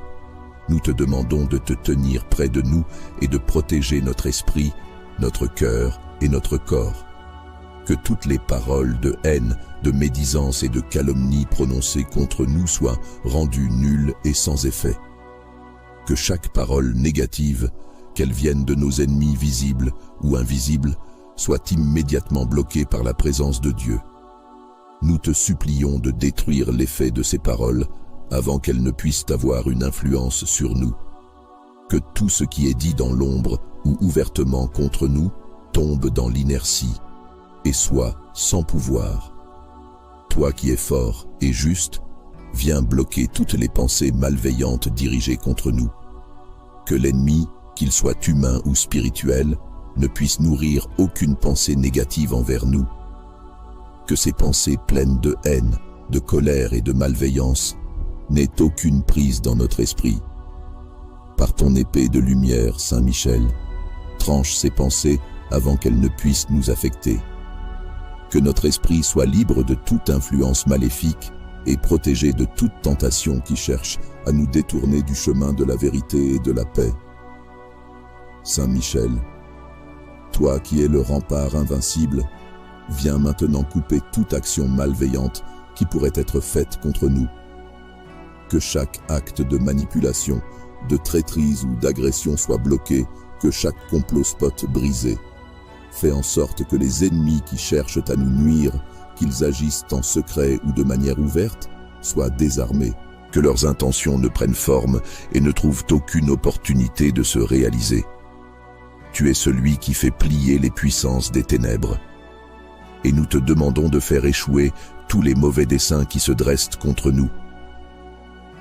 nous te demandons de te tenir près de nous et de protéger notre esprit, notre cœur et notre corps. Que toutes les paroles de haine, de médisance et de calomnie prononcées contre nous soient rendues nulles et sans effet. Que chaque parole négative, qu'elle vienne de nos ennemis visibles ou invisibles, soit immédiatement bloquée par la présence de Dieu. Nous te supplions de détruire l'effet de ces paroles avant qu'elles ne puissent avoir une influence sur nous. Que tout ce qui est dit dans l'ombre ou ouvertement contre nous tombe dans l'inertie et soit sans pouvoir. toi qui es fort et juste, viens bloquer toutes les pensées malveillantes dirigées contre nous. Que l'ennemi, qu'il soit humain ou spirituel, ne puisse nourrir aucune pensée négative envers nous. Que ces pensées pleines de haine, de colère et de malveillance n'aient aucune prise dans notre esprit. Par ton épée de lumière, Saint Michel, tranche ces pensées avant qu'elles ne puissent nous affecter. Que notre esprit soit libre de toute influence maléfique et protégé de toute tentation qui cherche à nous détourner du chemin de la vérité et de la paix. Saint Michel, toi qui es le rempart invincible, viens maintenant couper toute action malveillante qui pourrait être faite contre nous. Que chaque acte de manipulation, de traîtrise ou d'agression soit bloqué, que chaque complot spot brisé. Fais en sorte que les ennemis qui cherchent à nous nuire, qu'ils agissent en secret ou de manière ouverte, soient désarmés. Que leurs intentions ne prennent forme et ne trouvent aucune opportunité de se réaliser. Tu es celui qui fait plier les puissances des ténèbres. Et nous te demandons de faire échouer tous les mauvais desseins qui se dressent contre nous.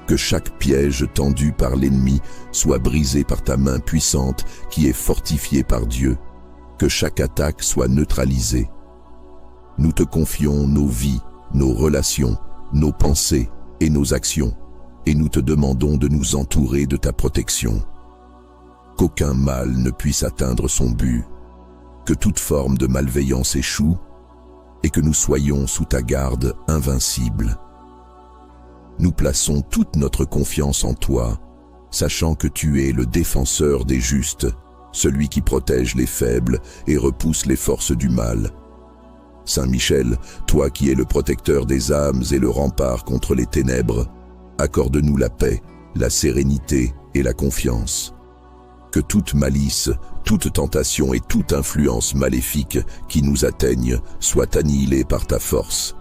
Que chaque piège tendu par l'ennemi soit brisé par ta main puissante qui est fortifiée par Dieu. Que chaque attaque soit neutralisée. Nous te confions nos vies, nos relations, nos pensées et nos actions, et nous te demandons de nous entourer de ta protection. Qu'aucun mal ne puisse atteindre son but, que toute forme de malveillance échoue, et que nous soyons sous ta garde invincible. Nous plaçons toute notre confiance en toi, sachant que tu es le défenseur des justes, celui qui protège les faibles et repousse les forces du mal. Saint Michel, toi qui es le protecteur des âmes et le rempart contre les ténèbres, accorde-nous la paix, la sérénité et la confiance. Que toute malice, toute tentation et toute influence maléfique qui nous atteignent soit annihilée par ta force.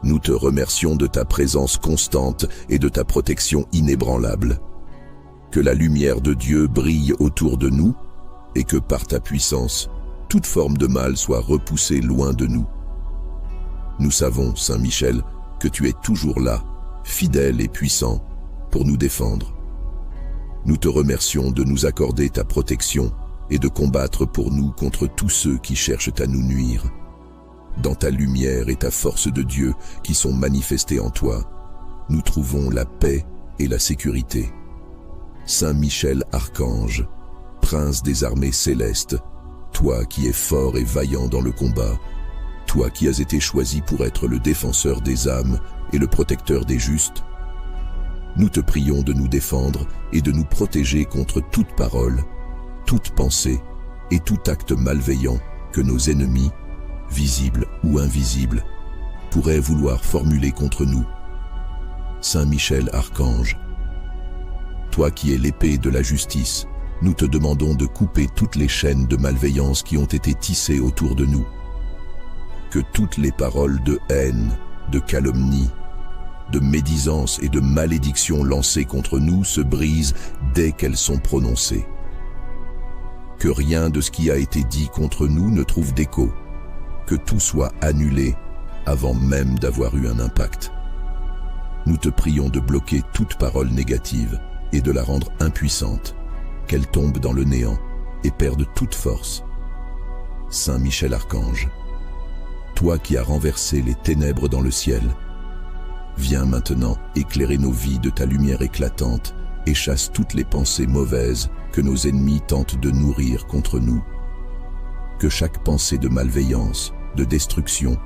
Nous te remercions de ta présence constante et de ta protection inébranlable. Que la lumière de Dieu brille autour de nous et que par ta puissance, toute forme de mal soit repoussée loin de nous. Nous savons, Saint Michel, que tu es toujours là, fidèle et puissant, pour nous défendre. Nous te remercions de nous accorder ta protection et de combattre pour nous contre tous ceux qui cherchent à nous nuire. Dans ta lumière et ta force de Dieu qui sont manifestées en toi, nous trouvons la paix et la sécurité. Saint Michel Archange, prince des armées célestes, toi qui es fort et vaillant dans le combat, toi qui as été choisi pour être le défenseur des âmes et le protecteur des justes, nous te prions de nous défendre et de nous protéger contre toute parole, toute pensée et tout acte malveillant que nos ennemis, visibles ou invisibles, pourraient vouloir formuler contre nous. Saint Michel Archange, toi qui es l'épée de la justice, nous te demandons de couper toutes les chaînes de malveillance qui ont été tissées autour de nous. Que toutes les paroles de haine, de calomnie, de médisance et de malédiction lancées contre nous se brisent dès qu'elles sont prononcées. Que rien de ce qui a été dit contre nous ne trouve d'écho, que tout soit annulé avant même d'avoir eu un impact. Nous te prions de bloquer toute parole négative et de la rendre impuissante, qu'elle tombe dans le néant et perde toute force. Saint Michel Archange, toi qui as renversé les ténèbres dans le ciel, viens maintenant éclairer nos vies de ta lumière éclatante et chasse toutes les pensées mauvaises que nos ennemis tentent de nourrir contre nous. Que chaque pensée de malveillance, de destruction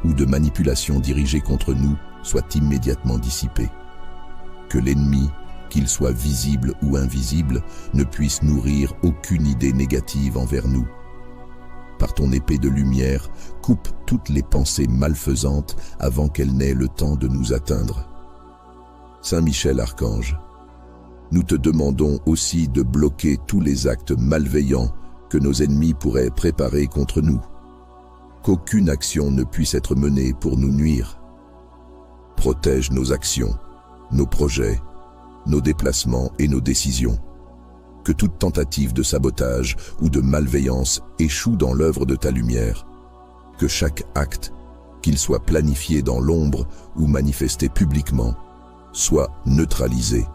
ou de manipulation dirigée contre nous soit immédiatement dissipée. Que l'ennemi, qu'il soit visible ou invisible, ne puisse nourrir aucune idée négative envers nous. Par ton épée de lumière, coupe toutes les pensées malfaisantes avant qu'elles n'aient le temps de nous atteindre. Saint Michel Archange, nous te demandons aussi de bloquer tous les actes malveillants que nos ennemis pourraient préparer contre nous. Qu'aucune action ne puisse être menée pour nous nuire. Protège nos actions, nos projets, nos déplacements et nos décisions. Que toute tentative de sabotage ou de malveillance échoue dans l'œuvre de ta lumière. Que chaque acte, qu'ils soient planifiés dans l'ombre ou manifestés publiquement, soient neutralisés.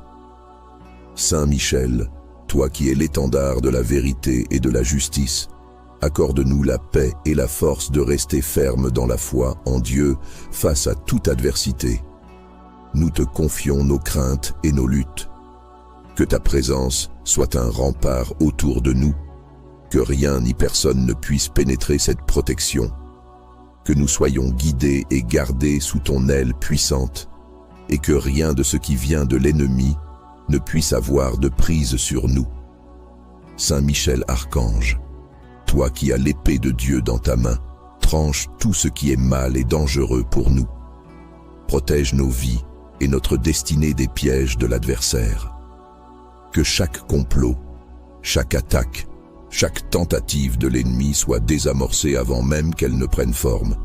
Saint Michel, toi qui es l'étendard de la vérité et de la justice, accorde-nous la paix et la force de rester fermes dans la foi en Dieu face à toute adversité. Nous te confions nos craintes et nos luttes. Que ta présence soit un rempart autour de nous, que rien ni personne ne puisse pénétrer cette protection, que nous soyons guidés et gardés sous ton aile puissante, et que rien de ce qui vient de l'ennemi ne puisse avoir de prise sur nous. Saint Michel Archange, toi qui as l'épée de Dieu dans ta main, tranche tout ce qui est mal et dangereux pour nous. Protège nos vies et notre destinée des pièges de l'adversaire. Que chaque complot, chaque attaque, chaque tentative de l'ennemi soit désamorcée avant même qu'elle ne prenne forme.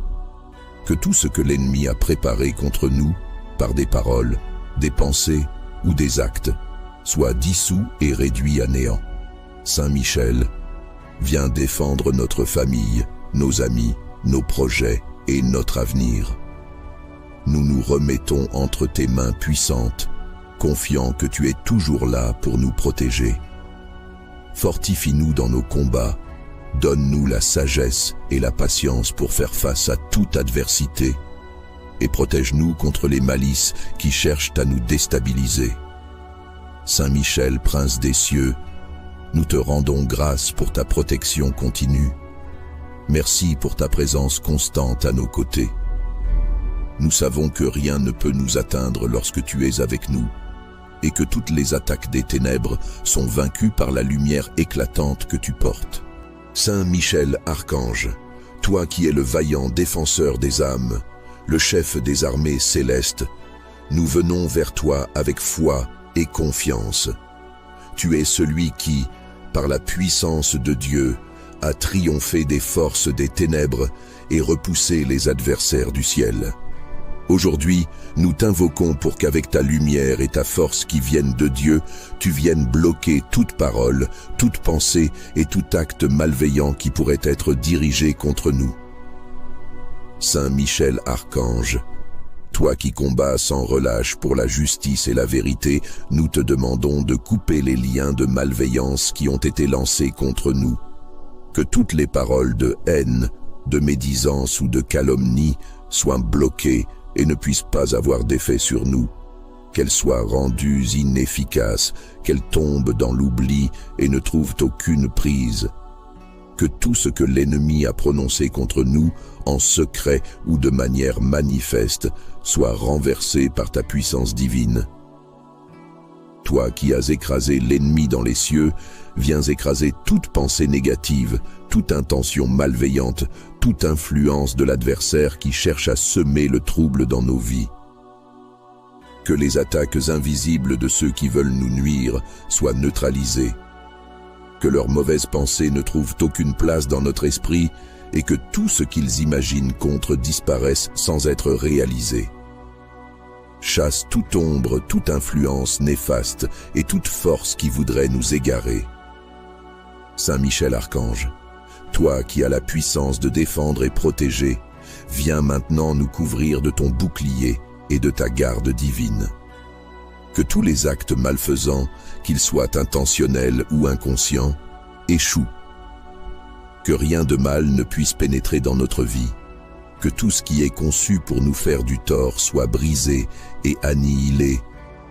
Que tout ce que l'ennemi a préparé contre nous, par des paroles, des pensées ou des actes, soit dissous et réduit à néant. Saint Michel, viens défendre notre famille, nos amis, nos projets et notre avenir. Nous nous remettons entre tes mains puissantes, confiants que tu es toujours là pour nous protéger. Fortifie-nous dans nos combats, donne-nous la sagesse et la patience pour faire face à toute adversité, et protège-nous contre les malices qui cherchent à nous déstabiliser. Saint Michel, prince des cieux, nous te rendons grâce pour ta protection continue. Merci pour ta présence constante à nos côtés. Nous savons que rien ne peut nous atteindre lorsque tu es avec nous, et que toutes les attaques des ténèbres sont vaincues par la lumière éclatante que tu portes. Saint Michel Archange, toi qui es le vaillant défenseur des âmes, le chef des armées célestes, nous venons vers toi avec foi et confiance. Tu es celui qui, par la puissance de Dieu, a triomphé des forces des ténèbres et repoussé les adversaires du ciel. Aujourd'hui, nous t'invoquons pour qu'avec ta lumière et ta force qui viennent de Dieu, tu viennes bloquer toute parole, toute pensée et tout acte malveillant qui pourrait être dirigé contre nous. Saint Michel Archange, toi qui combats sans relâche pour la justice et la vérité, nous te demandons de couper les liens de malveillance qui ont été lancés contre nous. Que toutes les paroles de haine, de médisance ou de calomnie soient bloquées et ne puissent pas avoir d'effet sur nous, qu'elles soient rendues inefficaces, qu'elles tombent dans l'oubli et ne trouvent aucune prise. Que tout ce que l'ennemi a prononcé contre nous, en secret ou de manière manifeste, soit renversé par ta puissance divine. Toi qui as écrasé l'ennemi dans les cieux, viens écraser toute pensée négative, toute intention malveillante, toute influence de l'adversaire qui cherche à semer le trouble dans nos vies. Que les attaques invisibles de ceux qui veulent nous nuire soient neutralisées. Que leurs mauvaises pensées ne trouvent aucune place dans notre esprit et que tout ce qu'ils imaginent contre disparaisse sans être réalisé. Chasse toute ombre, toute influence néfaste et toute force qui voudrait nous égarer. Saint Michel Archange, toi qui as la puissance de défendre et protéger, viens maintenant nous couvrir de ton bouclier et de ta garde divine. Que tous les actes malfaisants, qu'ils soient intentionnels ou inconscients, échouent. Que rien de mal ne puisse pénétrer dans notre vie. Que tout ce qui est conçu pour nous faire du tort soit brisé et annihilé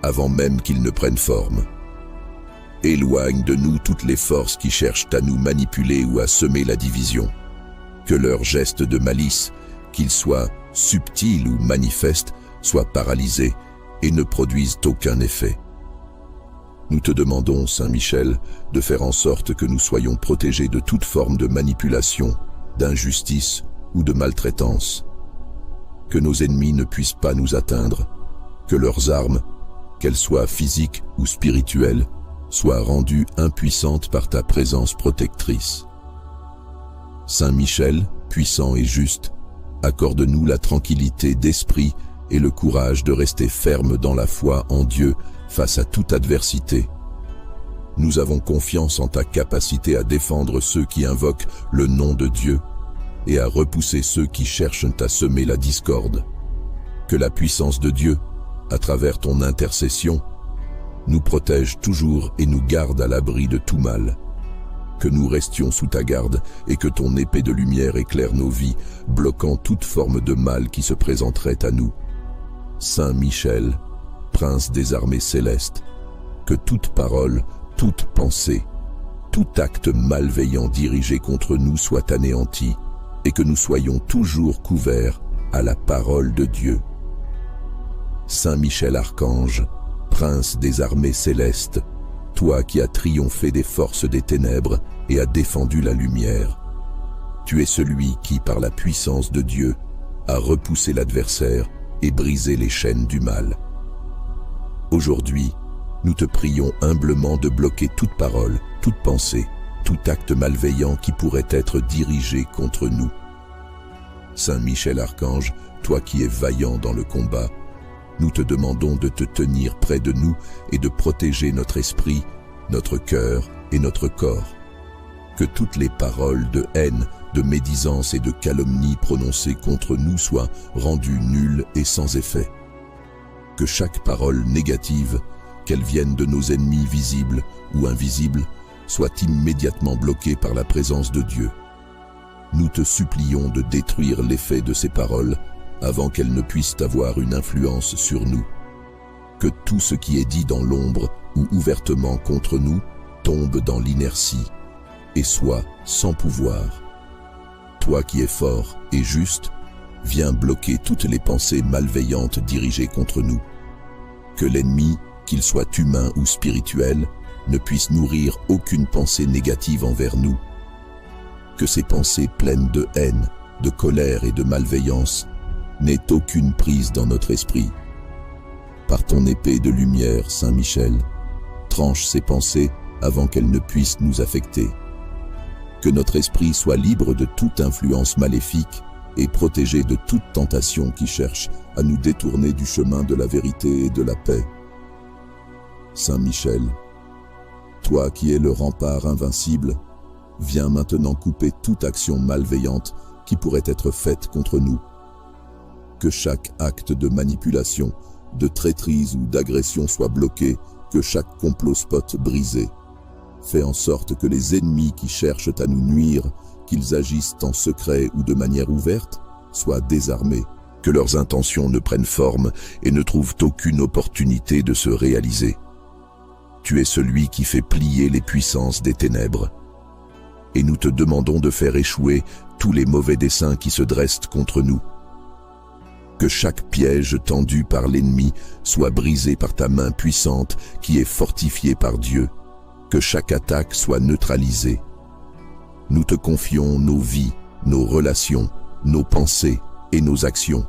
avant même qu'il ne prenne forme. Éloigne de nous toutes les forces qui cherchent à nous manipuler ou à semer la division. Que leurs gestes de malice, qu'ils soient subtils ou manifestes, soient paralysés et ne produisent aucun effet. Nous te demandons, Saint Michel, de faire en sorte que nous soyons protégés de toute forme de manipulation, d'injustice ou de maltraitance. Que nos ennemis ne puissent pas nous atteindre, que leurs armes, qu'elles soient physiques ou spirituelles, soient rendues impuissantes par ta présence protectrice. Saint Michel, puissant et juste, accorde-nous la tranquillité d'esprit et le courage de rester ferme dans la foi en Dieu face à toute adversité. Nous avons confiance en ta capacité à défendre ceux qui invoquent le nom de Dieu, et à repousser ceux qui cherchent à semer la discorde. Que la puissance de Dieu, à travers ton intercession, nous protège toujours et nous garde à l'abri de tout mal. Que nous restions sous ta garde et que ton épée de lumière éclaire nos vies, bloquant toute forme de mal qui se présenterait à nous. Saint Michel, prince des armées célestes, que toute parole, toute pensée, tout acte malveillant dirigé contre nous soit anéanti et que nous soyons toujours couverts à la parole de Dieu. Saint Michel Archange, prince des armées célestes, toi qui as triomphé des forces des ténèbres et as défendu la lumière, tu es celui qui, par la puissance de Dieu, a repoussé l'adversaire et brisé les chaînes du mal. Aujourd'hui, nous te prions humblement de bloquer toute parole, toute pensée, tout acte malveillant qui pourrait être dirigé contre nous. Saint Michel Archange, toi qui es vaillant dans le combat, nous te demandons de te tenir près de nous et de protéger notre esprit, notre cœur et notre corps. Que toutes les paroles de haine, de médisance et de calomnie prononcées contre nous soient rendues nulles et sans effet. Que chaque parole négative, qu'elle vienne de nos ennemis visibles ou invisibles, soit immédiatement bloquée par la présence de Dieu. Nous te supplions de détruire l'effet de ces paroles avant qu'elles ne puissent avoir une influence sur nous. Que tout ce qui est dit dans l'ombre ou ouvertement contre nous tombe dans l'inertie et soit sans pouvoir. Toi qui es fort et juste, viens bloquer toutes les pensées malveillantes dirigées contre nous. Que l'ennemi, qu'il soit humain ou spirituel, ne puisse nourrir aucune pensée négative envers nous. Que ces pensées pleines de haine, de colère et de malveillance n'aient aucune prise dans notre esprit. Par ton épée de lumière, Saint Michel, tranche ces pensées avant qu'elles ne puissent nous affecter. Que notre esprit soit libre de toute influence maléfique et protégé de toute tentation qui cherche à nous détourner du chemin de la vérité et de la paix. Saint Michel, toi qui es le rempart invincible, viens maintenant couper toute action malveillante qui pourrait être faite contre nous. Que chaque acte de manipulation, de traîtrise ou d'agression soit bloqué, que chaque complot spot brisé. Fais en sorte que les ennemis qui cherchent à nous nuire, qu'ils agissent en secret ou de manière ouverte, soient désarmés, que leurs intentions ne prennent forme et ne trouvent aucune opportunité de se réaliser. Tu es celui qui fait plier les puissances des ténèbres. Et nous te demandons de faire échouer tous les mauvais desseins qui se dressent contre nous. Que chaque piège tendu par l'ennemi soit brisé par ta main puissante qui est fortifiée par Dieu. Que chaque attaque soit neutralisée. Nous te confions nos vies, nos relations, nos pensées et nos actions,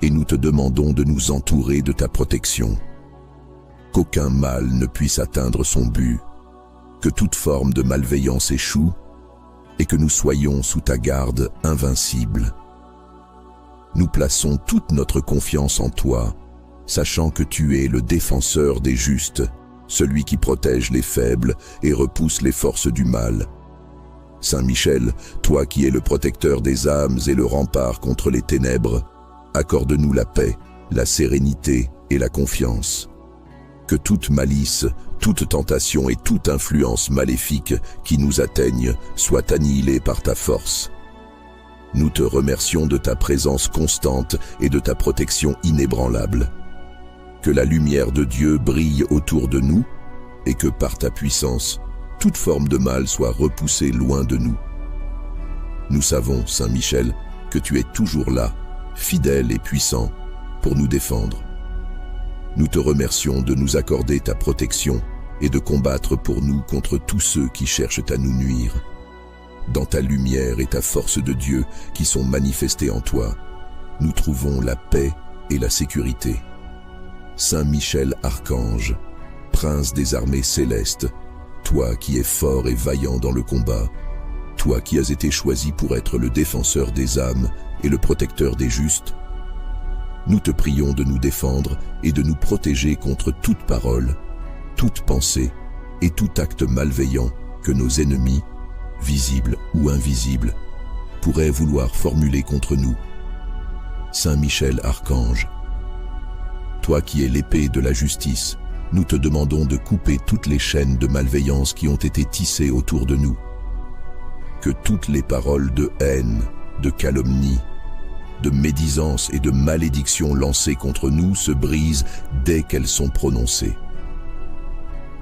et nous te demandons de nous entourer de ta protection. Qu'aucun mal ne puisse atteindre son but, que toute forme de malveillance échoue, et que nous soyons sous ta garde invincible. Nous plaçons toute notre confiance en toi, sachant que tu es le défenseur des justes, celui qui protège les faibles et repousse les forces du mal. Saint Michel, toi qui es le protecteur des âmes et le rempart contre les ténèbres, accorde-nous la paix, la sérénité et la confiance. Que toute malice, toute tentation et toute influence maléfique qui nous atteignent soit annihilée par ta force. Nous te remercions de ta présence constante et de ta protection inébranlable. Que la lumière de Dieu brille autour de nous et que par ta puissance, toute forme de mal soit repoussée loin de nous. Nous savons, Saint Michel, que tu es toujours là, fidèle et puissant, pour nous défendre. Nous te remercions de nous accorder ta protection et de combattre pour nous contre tous ceux qui cherchent à nous nuire. Dans ta lumière et ta force de Dieu qui sont manifestées en toi, nous trouvons la paix et la sécurité. Saint Michel Archange, prince des armées célestes, toi qui es fort et vaillant dans le combat, toi qui as été choisi pour être le défenseur des âmes et le protecteur des justes, nous te prions de nous défendre et de nous protéger contre toute parole, toute pensée et tout acte malveillant que nos ennemis, visibles ou invisibles, pourrait vouloir formuler contre nous. Saint Michel Archange, toi qui es l'épée de la justice, nous te demandons de couper toutes les chaînes de malveillance qui ont été tissées autour de nous. Que toutes les paroles de haine, de calomnie, de médisance et de malédiction lancées contre nous se brisent dès qu'elles sont prononcées.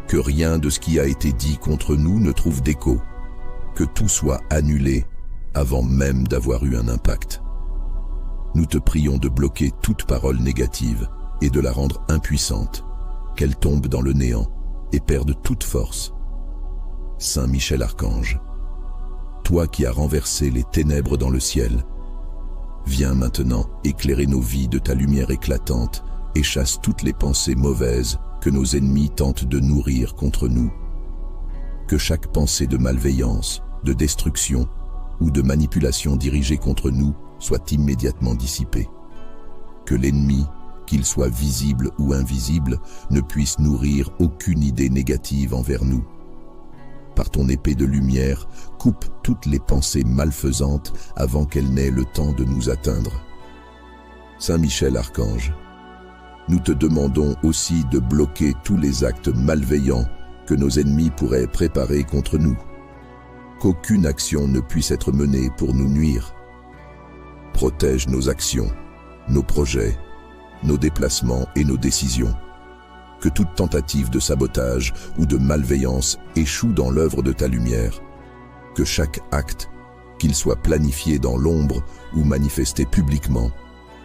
Que rien de ce qui a été dit contre nous ne trouve d'écho, que tout soit annulé avant même d'avoir eu un impact. Nous te prions de bloquer toute parole négative et de la rendre impuissante, qu'elle tombe dans le néant et perde toute force. Saint Michel Archange, toi qui as renversé les ténèbres dans le ciel, viens maintenant éclairer nos vies de ta lumière éclatante et chasse toutes les pensées mauvaises que nos ennemis tentent de nourrir contre nous. Que chaque pensée de malveillance, de destruction ou de manipulation dirigée contre nous soit immédiatement dissipée. Que l'ennemi, qu'il soit visible ou invisible, ne puisse nourrir aucune idée négative envers nous. Par ton épée de lumière, coupe toutes les pensées malfaisantes avant qu'elles n'aient le temps de nous atteindre. Saint Michel Archange, nous te demandons aussi de bloquer tous les actes malveillants que nos ennemis pourraient préparer contre nous. Qu'aucune action ne puisse être menée pour nous nuire. Protège nos actions, nos projets, nos déplacements et nos décisions. Que toute tentative de sabotage ou de malveillance échoue dans l'œuvre de ta lumière. Que chaque acte, qu'il soit planifié dans l'ombre ou manifesté publiquement,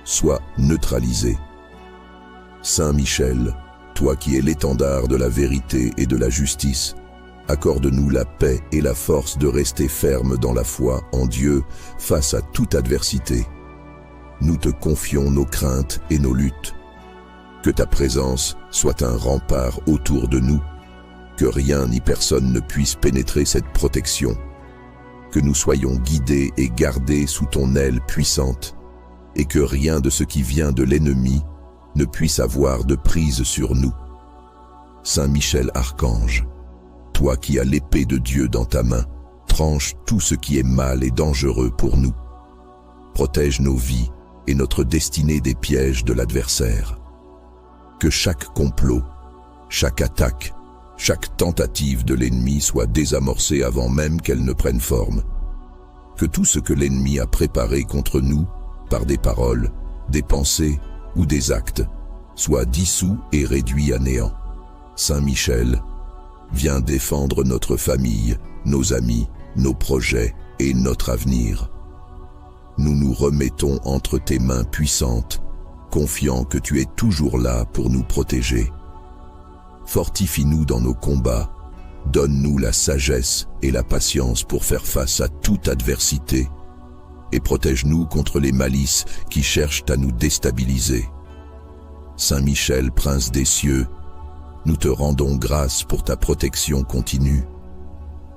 soit neutralisé. Saint Michel, toi qui es l'étendard de la vérité et de la justice, accorde-nous la paix et la force de rester ferme dans la foi en Dieu face à toute adversité. Nous te confions nos craintes et nos luttes. Que ta présence soit un rempart autour de nous, que rien ni personne ne puisse pénétrer cette protection, que nous soyons guidés et gardés sous ton aile puissante, et que rien de ce qui vient de l'ennemi ne puisse avoir de prise sur nous. Saint Michel Archange, toi qui as l'épée de Dieu dans ta main, tranche tout ce qui est mal et dangereux pour nous. Protège nos vies et notre destinée des pièges de l'adversaire. Que chaque complot, chaque attaque, chaque tentative de l'ennemi soit désamorcée avant même qu'elle ne prenne forme. Que tout ce que l'ennemi a préparé contre nous, par des paroles, des pensées ou des actes, soit dissous et réduit à néant. Saint Michel, viens défendre notre famille, nos amis, nos projets et notre avenir. Nous nous remettons entre tes mains puissantes, confiant que tu es toujours là pour nous protéger. Fortifie-nous dans nos combats, donne-nous la sagesse et la patience pour faire face à toute adversité, et protège-nous contre les malices qui cherchent à nous déstabiliser. Saint Michel, prince des cieux, nous te rendons grâce pour ta protection continue.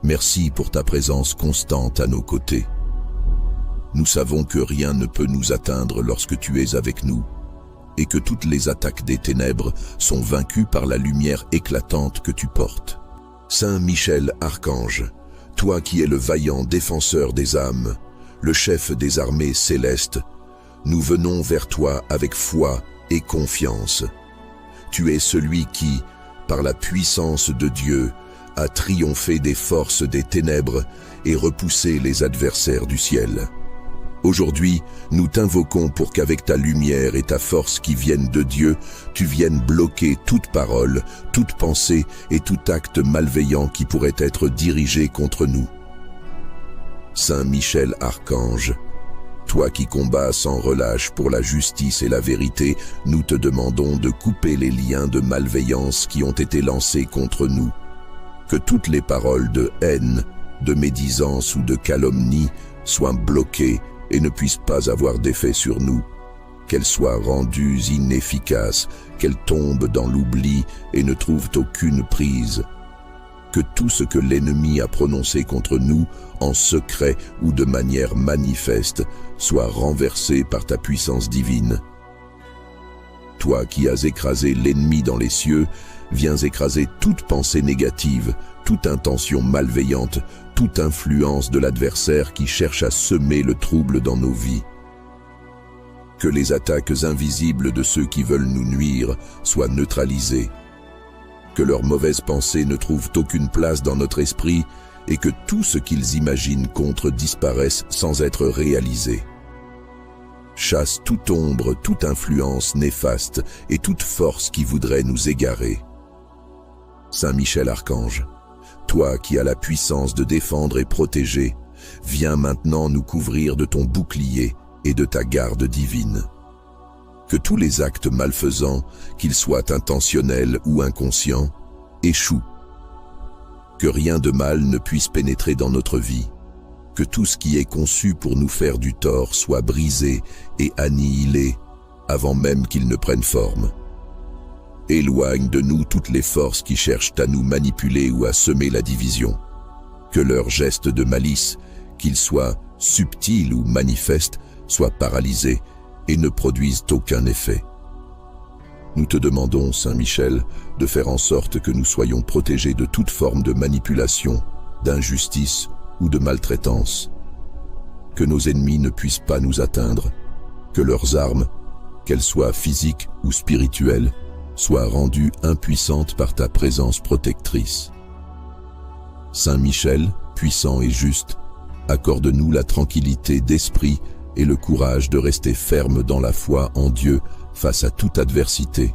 Merci pour ta présence constante à nos côtés. Nous savons que rien ne peut nous atteindre lorsque tu es avec nous, et que toutes les attaques des ténèbres sont vaincues par la lumière éclatante que tu portes. Saint Michel Archange, toi qui es le vaillant défenseur des âmes, le chef des armées célestes, nous venons vers toi avec foi et confiance. Tu es celui qui, par la puissance de Dieu, a triomphé des forces des ténèbres et repoussé les adversaires du ciel. Aujourd'hui, nous t'invoquons pour qu'avec ta lumière et ta force qui viennent de Dieu, tu viennes bloquer toute parole, toute pensée et tout acte malveillant qui pourrait être dirigé contre nous. Saint Michel Archange, toi qui combats sans relâche pour la justice et la vérité, nous te demandons de couper les liens de malveillance qui ont été lancés contre nous. Que toutes les paroles de haine, de médisance ou de calomnie soient bloquées et ne puissent pas avoir d'effet sur nous, qu'elles soient rendues inefficaces, qu'elles tombent dans l'oubli et ne trouvent aucune prise. Que tout ce que l'ennemi a prononcé contre nous, en secret ou de manière manifeste, soit renversé par ta puissance divine. Toi qui as écrasé l'ennemi dans les cieux, viens écraser toute pensée négative, toute intention malveillante, toute influence de l'adversaire qui cherche à semer le trouble dans nos vies. Que les attaques invisibles de ceux qui veulent nous nuire soient neutralisées. Que leurs mauvaises pensées ne trouvent aucune place dans notre esprit et que tout ce qu'ils imaginent contre disparaisse sans être réalisé. Chasse toute ombre, toute influence néfaste et toute force qui voudrait nous égarer. Saint Michel Archange, toi qui as la puissance de défendre et protéger, viens maintenant nous couvrir de ton bouclier et de ta garde divine. Que tous les actes malfaisants, qu'ils soient intentionnels ou inconscients, échouent. Que rien de mal ne puisse pénétrer dans notre vie. Que tout ce qui est conçu pour nous faire du tort soit brisé et annihilé avant même qu'il ne prenne forme. Éloigne de nous toutes les forces qui cherchent à nous manipuler ou à semer la division. Que leurs gestes de malice, qu'ils soient subtils ou manifestes, soient paralysés et ne produisent aucun effet. Nous te demandons, Saint Michel, de faire en sorte que nous soyons protégés de toute forme de manipulation, d'injustice ou de maltraitance. Que nos ennemis ne puissent pas nous atteindre, que leurs armes, qu'elles soient physiques ou spirituelles, soient rendues impuissantes par ta présence protectrice. Saint Michel, puissant et juste, accorde-nous la tranquillité d'esprit et le courage de rester ferme dans la foi en Dieu face à toute adversité.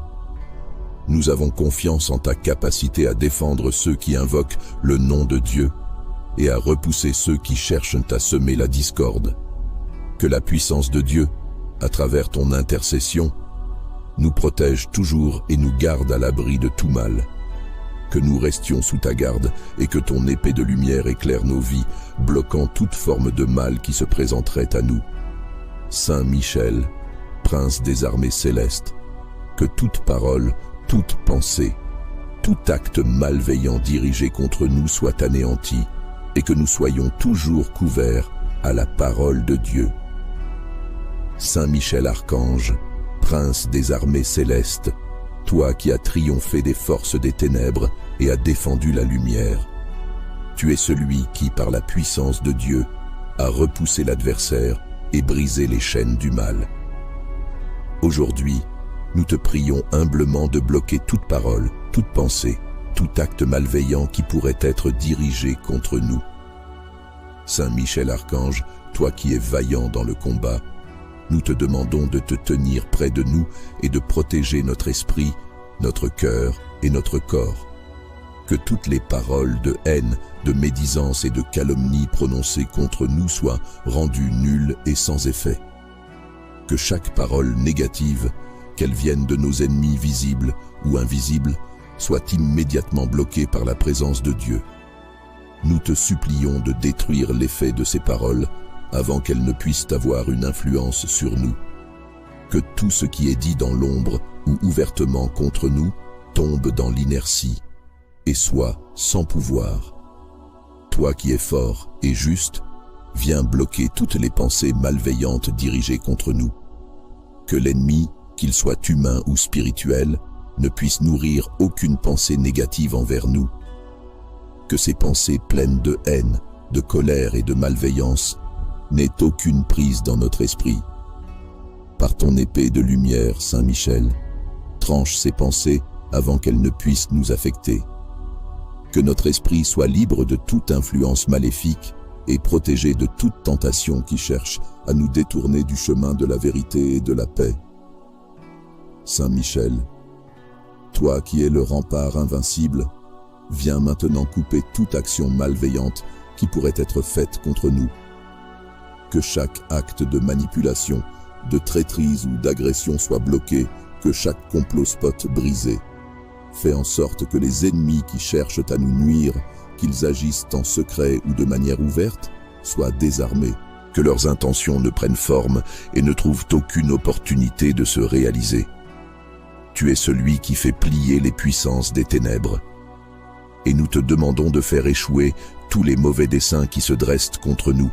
Nous avons confiance en ta capacité à défendre ceux qui invoquent le nom de Dieu et à repousser ceux qui cherchent à semer la discorde. Que la puissance de Dieu, à travers ton intercession, nous protège toujours et nous garde à l'abri de tout mal. Que nous restions sous ta garde et que ton épée de lumière éclaire nos vies, bloquant toute forme de mal qui se présenterait à nous. Saint Michel, prince des armées célestes, que toute parole, toute pensée, tout acte malveillant dirigé contre nous soit anéanti et que nous soyons toujours couverts à la parole de Dieu. Saint Michel Archange, prince des armées célestes, toi qui as triomphé des forces des ténèbres et as défendu la lumière, tu es celui qui, par la puissance de Dieu, a repoussé l'adversaire et brisé les chaînes du mal. Aujourd'hui, nous te prions humblement de bloquer toute parole, toute pensée, tout acte malveillant qui pourrait être dirigé contre nous. Saint Michel Archange, toi qui es vaillant dans le combat, nous te demandons de te tenir près de nous et de protéger notre esprit, notre cœur et notre corps. Que toutes les paroles de haine, de médisance et de calomnie prononcées contre nous soient rendues nulles et sans effet. Que chaque parole négative, qu'elle vienne de nos ennemis visibles ou invisibles, soit immédiatement bloquée par la présence de Dieu. Nous te supplions de détruire l'effet de ces paroles avant qu'elles ne puissent avoir une influence sur nous. Que tout ce qui est dit dans l'ombre ou ouvertement contre nous tombe dans l'inertie et soit sans pouvoir. Toi qui es fort et juste, viens bloquer toutes les pensées malveillantes dirigées contre nous. Que l'ennemi, qu'il soit humain ou spirituel, ne puisse nourrir aucune pensée négative envers nous. Que ces pensées pleines de haine, de colère et de malveillance n'aient aucune prise dans notre esprit. Par ton épée de lumière, Saint Michel, tranche ces pensées avant qu'elles ne puissent nous affecter. Que notre esprit soit libre de toute influence maléfique et protégé de toute tentation qui cherche à nous détourner du chemin de la vérité et de la paix. Saint Michel, toi qui es le rempart invincible, viens maintenant couper toute action malveillante qui pourrait être faite contre nous. Que chaque acte de manipulation, de traîtrise ou d'agression soit bloqué, que chaque complot spot brisé. Fais en sorte que les ennemis qui cherchent à nous nuire, qu'ils agissent en secret ou de manière ouverte, soient désarmés, que leurs intentions ne prennent forme et ne trouvent aucune opportunité de se réaliser. Tu es celui qui fait plier les puissances des ténèbres. Et nous te demandons de faire échouer tous les mauvais desseins qui se dressent contre nous.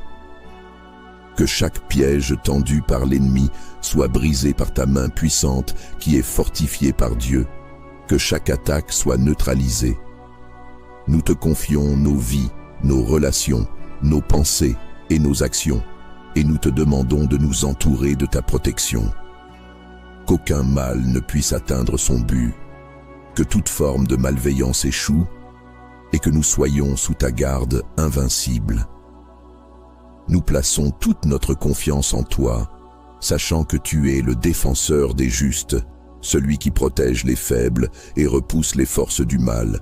Que chaque piège tendu par l'ennemi soit brisé par ta main puissante qui est fortifiée par Dieu. que chaque attaque soit neutralisée. Nous te confions nos vies, nos relations, nos pensées et nos actions, et nous te demandons de nous entourer de ta protection. Qu'aucun mal ne puisse atteindre son but, que toute forme de malveillance échoue, et que nous soyons sous ta garde invincible. Nous plaçons toute notre confiance en toi, sachant que tu es le défenseur des justes, celui qui protège les faibles et repousse les forces du mal.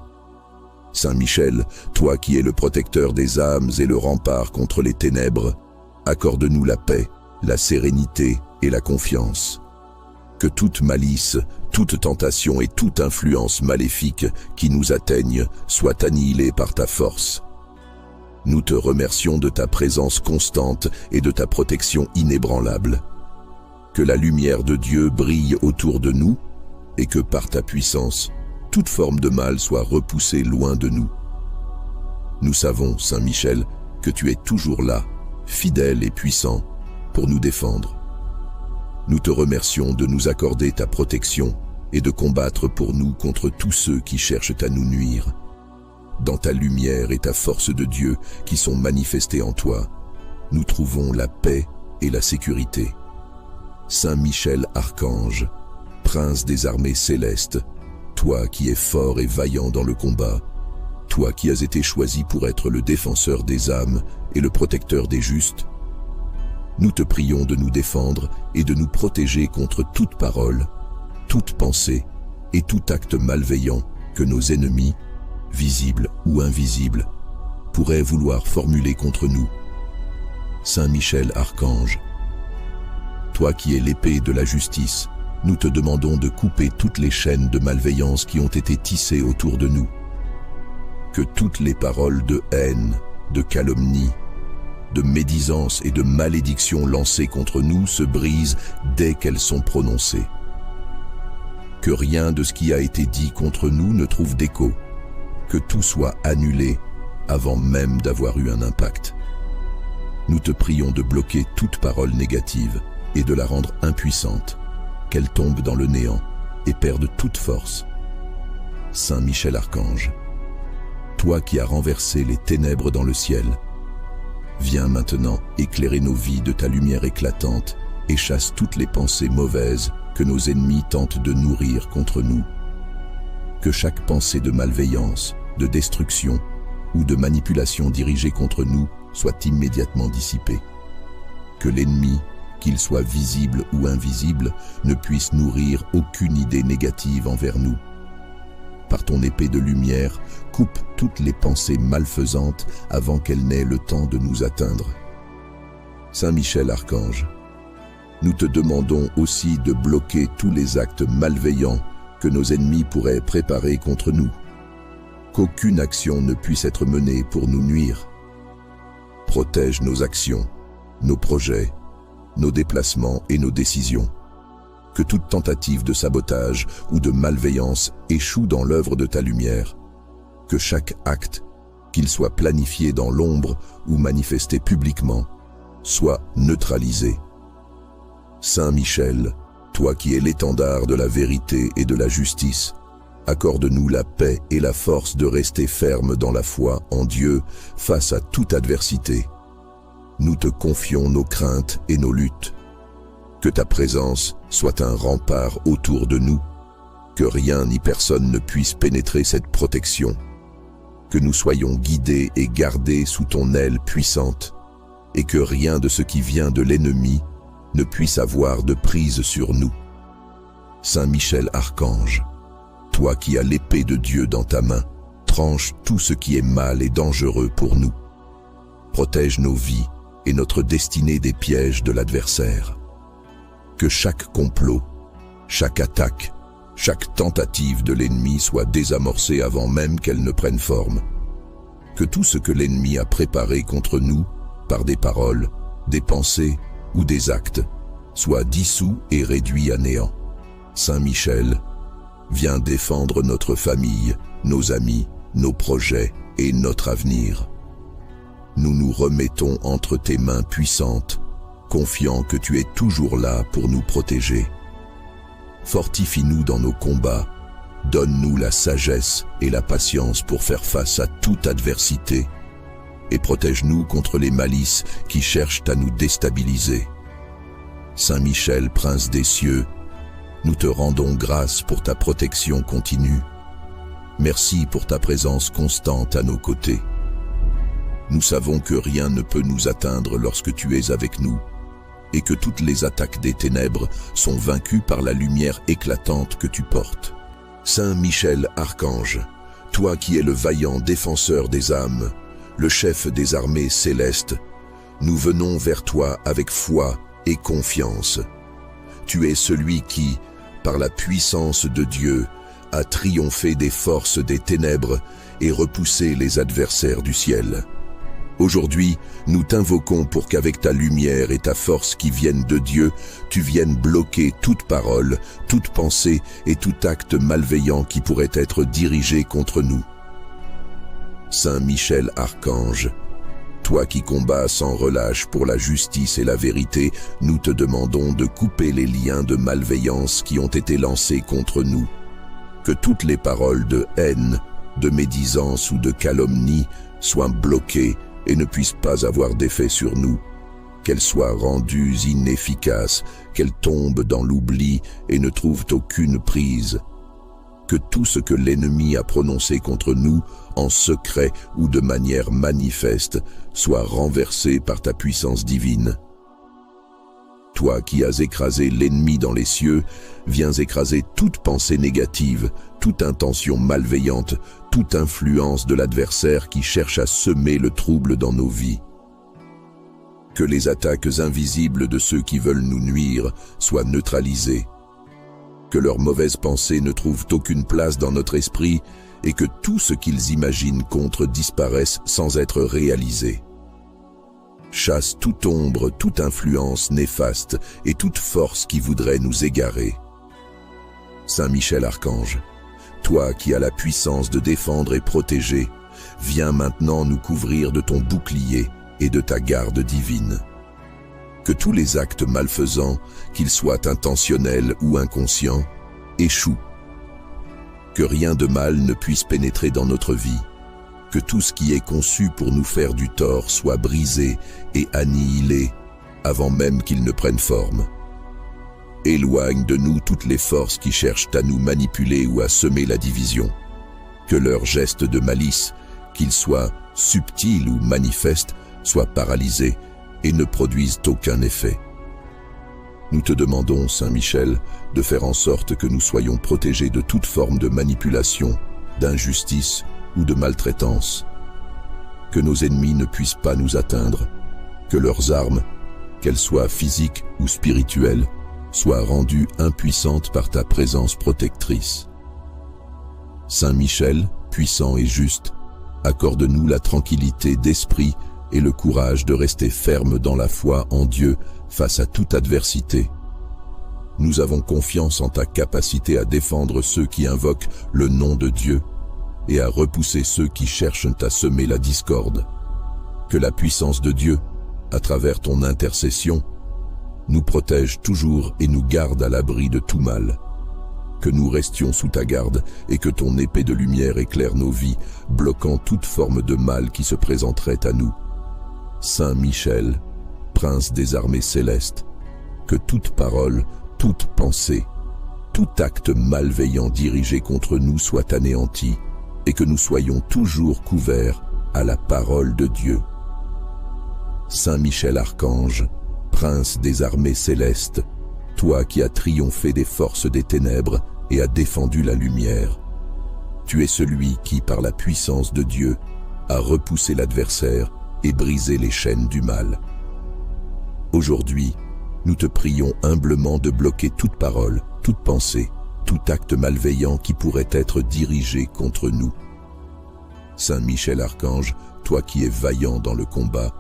Saint Michel, toi qui es le protecteur des âmes et le rempart contre les ténèbres, accorde-nous la paix, la sérénité et la confiance. Que toute malice, toute tentation et toute influence maléfique qui nous atteignent soient annihilées par ta force. Nous te remercions de ta présence constante et de ta protection inébranlable. Que la lumière de Dieu brille autour de nous et que par ta puissance, toute forme de mal soit repoussée loin de nous. Nous savons, Saint Michel, que tu es toujours là, fidèle et puissant, pour nous défendre. Nous te remercions de nous accorder ta protection et de combattre pour nous contre tous ceux qui cherchent à nous nuire. Dans ta lumière et ta force de Dieu qui sont manifestées en toi, nous trouvons la paix et la sécurité. Saint Michel Archange, prince des armées célestes, toi qui es fort et vaillant dans le combat, toi qui as été choisi pour être le défenseur des âmes et le protecteur des justes, nous te prions de nous défendre et de nous protéger contre toute parole, toute pensée et tout acte malveillant que nos ennemis, visibles ou invisibles, pourraient vouloir formuler contre nous. Saint Michel Archange, toi qui es l'épée de la justice, nous te demandons de couper toutes les chaînes de malveillance qui ont été tissées autour de nous. Que toutes les paroles de haine, de calomnie, de médisance et de malédiction lancées contre nous se brisent dès qu'elles sont prononcées. Que rien de ce qui a été dit contre nous ne trouve d'écho, que tout soit annulé avant même d'avoir eu un impact. Nous te prions de bloquer toute parole négative et de la rendre impuissante, qu'elle tombe dans le néant et perde toute force. Saint Michel Archange, toi qui as renversé les ténèbres dans le ciel, viens maintenant éclairer nos vies de ta lumière éclatante et chasse toutes les pensées mauvaises que nos ennemis tentent de nourrir contre nous. Que chaque pensée de malveillance, de destruction ou de manipulation dirigée contre nous soit immédiatement dissipée. Que l'ennemi, qu'il soit visible ou invisible, ne puisse nourrir aucune idée négative envers nous. Par ton épée de lumière, coupe toutes les pensées malfaisantes avant qu'elles n'aient le temps de nous atteindre. Saint Michel Archange, nous te demandons aussi de bloquer tous les actes malveillants que nos ennemis pourraient préparer contre nous. Qu'aucune action ne puisse être menée pour nous nuire. Protège nos actions, nos projets, nos déplacements et nos décisions. Que toute tentative de sabotage ou de malveillance échoue dans l'œuvre de ta lumière. Que chaque acte, qu'il soit planifié dans l'ombre ou manifesté publiquement, soit neutralisé. Saint Michel, toi qui es l'étendard de la vérité et de la justice, accorde-nous la paix et la force de rester ferme dans la foi en Dieu face à toute adversité. Nous te confions nos craintes et nos luttes. Que ta présence soit un rempart autour de nous, que rien ni personne ne puisse pénétrer cette protection, que nous soyons guidés et gardés sous ton aile puissante, et que rien de ce qui vient de l'ennemi ne puisse avoir de prise sur nous. Saint Michel Archange, toi qui as l'épée de Dieu dans ta main, tranche tout ce qui est mal et dangereux pour nous. Protège nos vies et notre destinée des pièges de l'adversaire. Que chaque complot, chaque attaque, chaque tentative de l'ennemi soit désamorcée avant même qu'elle ne prenne forme. Que tout ce que l'ennemi a préparé contre nous, par des paroles, des pensées ou des actes, soit dissous et réduit à néant. Saint Michel, viens défendre notre famille, nos amis, nos projets et notre avenir. Nous nous remettons entre tes mains puissantes, confiant que tu es toujours là pour nous protéger. Fortifie-nous dans nos combats Donne-nous la sagesse et la patience pour faire face à toute adversité, et protège-nous contre les malices qui cherchent à nous déstabiliser. Saint Michel, prince des cieux, nous te rendons grâce pour ta protection continue. Merci pour ta présence constante à nos côtés. Nous savons que rien ne peut nous atteindre lorsque tu es avec nous, et que toutes les attaques des ténèbres sont vaincues par la lumière éclatante que tu portes. Saint Michel Archange, toi qui es le vaillant défenseur des âmes, le chef des armées célestes, nous venons vers toi avec foi et confiance. Tu es celui qui, par la puissance de Dieu, a triomphé des forces des ténèbres et repoussé les adversaires du ciel. Aujourd'hui, nous t'invoquons pour qu'avec ta lumière et ta force qui viennent de Dieu, tu viennes bloquer toute parole, toute pensée et tout acte malveillant qui pourrait être dirigé contre nous. Saint Michel Archange, toi qui combats sans relâche pour la justice et la vérité, nous te demandons de couper les liens de malveillance qui ont été lancés contre nous. Que toutes les paroles de haine, de médisance ou de calomnie soient bloquées et ne puissent pas avoir d'effet sur nous, qu'elles soient rendues inefficaces, qu'elles tombent dans l'oubli et ne trouvent aucune prise. Que tout ce que l'ennemi a prononcé contre nous, en secret ou de manière manifeste, soit renversé par ta puissance divine. Toi qui as écrasé l'ennemi dans les cieux, viens écraser toute pensée négative, toute intention malveillante, toute influence de l'adversaire qui cherche à semer le trouble dans nos vies. Que les attaques invisibles de ceux qui veulent nous nuire soient neutralisées. Que leurs mauvaises pensées ne trouvent aucune place dans notre esprit et que tout ce qu'ils imaginent contre disparaisse sans être réalisé. Chasse toute ombre, toute influence néfaste et toute force qui voudrait nous égarer. Saint Michel Archange, toi qui as la puissance de défendre et protéger, viens maintenant nous couvrir de ton bouclier et de ta garde divine. Que tous les actes malfaisants, qu'ils soient intentionnels ou inconscients, échouent. Que rien de mal ne puisse pénétrer dans notre vie. Que tout ce qui est conçu pour nous faire du tort soit brisé et annihilé avant même qu'il ne prenne forme. Éloigne de nous toutes les forces qui cherchent à nous manipuler ou à semer la division. Que leurs gestes de malice, qu'ils soient subtils ou manifestes, soient paralysés et ne produisent aucun effet. Nous te demandons, Saint Michel, de faire en sorte que nous soyons protégés de toute forme de manipulation, d'injustice ou de maltraitance. Que nos ennemis ne puissent pas nous atteindre, que leurs armes, qu'elles soient physiques ou spirituelles, soient rendues impuissantes par ta présence protectrice. Saint Michel, puissant et juste, accorde-nous la tranquillité d'esprit et le courage de rester ferme dans la foi en Dieu face à toute adversité. Nous avons confiance en ta capacité à défendre ceux qui invoquent le nom de Dieu et à repousser ceux qui cherchent à semer la discorde. Que la puissance de Dieu, à travers ton intercession, nous protège toujours et nous garde à l'abri de tout mal. Que nous restions sous ta garde et que ton épée de lumière éclaire nos vies, bloquant toute forme de mal qui se présenterait à nous. Saint Michel, prince des armées célestes, que toute parole, toute pensée, tout acte malveillant dirigé contre nous soit anéanti et que nous soyons toujours couverts à la parole de Dieu. Saint Michel Archange, prince des armées célestes, toi qui as triomphé des forces des ténèbres et as défendu la lumière, tu es celui qui, par la puissance de Dieu, a repoussé l'adversaire et brisé les chaînes du mal. Aujourd'hui, nous te prions humblement de bloquer toute parole, toute pensée, tout acte malveillant qui pourrait être dirigé contre nous. Saint Michel Archange, toi qui es vaillant dans le combat,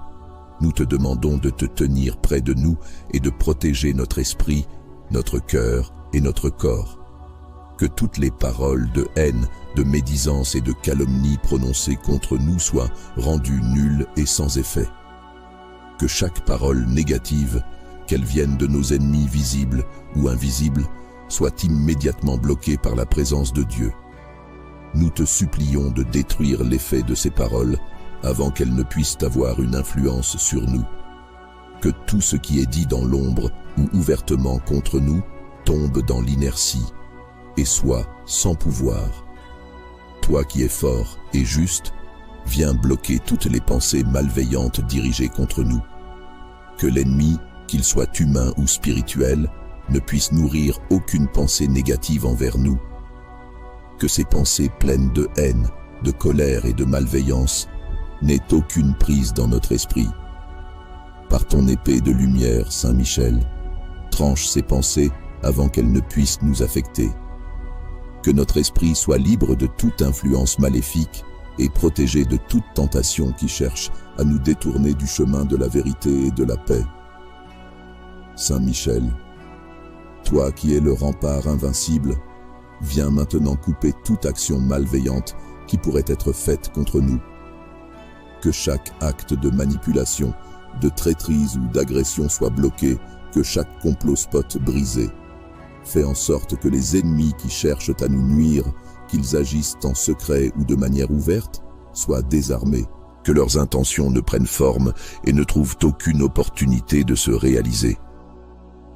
nous te demandons de te tenir près de nous et de protéger notre esprit, notre cœur et notre corps. Que toutes les paroles de haine, de médisance et de calomnie prononcées contre nous soient rendues nulles et sans effet. Que chaque parole négative, qu'elle vienne de nos ennemis visibles ou invisibles, soient immédiatement bloqués par la présence de Dieu. Nous te supplions de détruire l'effet de ces paroles avant qu'elles ne puissent avoir une influence sur nous. Que tout ce qui est dit dans l'ombre ou ouvertement contre nous tombe dans l'inertie et soit sans pouvoir. Toi qui es fort et juste, viens bloquer toutes les pensées malveillantes dirigées contre nous. Que l'ennemi, qu'il soit humain ou spirituel, ne puisse nourrir aucune pensée négative envers nous. Que ces pensées pleines de haine, de colère et de malveillance n'aient aucune prise dans notre esprit. Par ton épée de lumière, Saint Michel, tranche ces pensées avant qu'elles ne puissent nous affecter. Que notre esprit soit libre de toute influence maléfique et protégé de toute tentation qui cherche à nous détourner du chemin de la vérité et de la paix. Saint Michel, toi qui es le rempart invincible, viens maintenant couper toute action malveillante qui pourrait être faite contre nous. Que chaque acte de manipulation, de traîtrise ou d'agression soit bloqué, que chaque complot spot brisé. Fais en sorte que les ennemis qui cherchent à nous nuire, qu'ils agissent en secret ou de manière ouverte, soient désarmés, que leurs intentions ne prennent forme et ne trouvent aucune opportunité de se réaliser.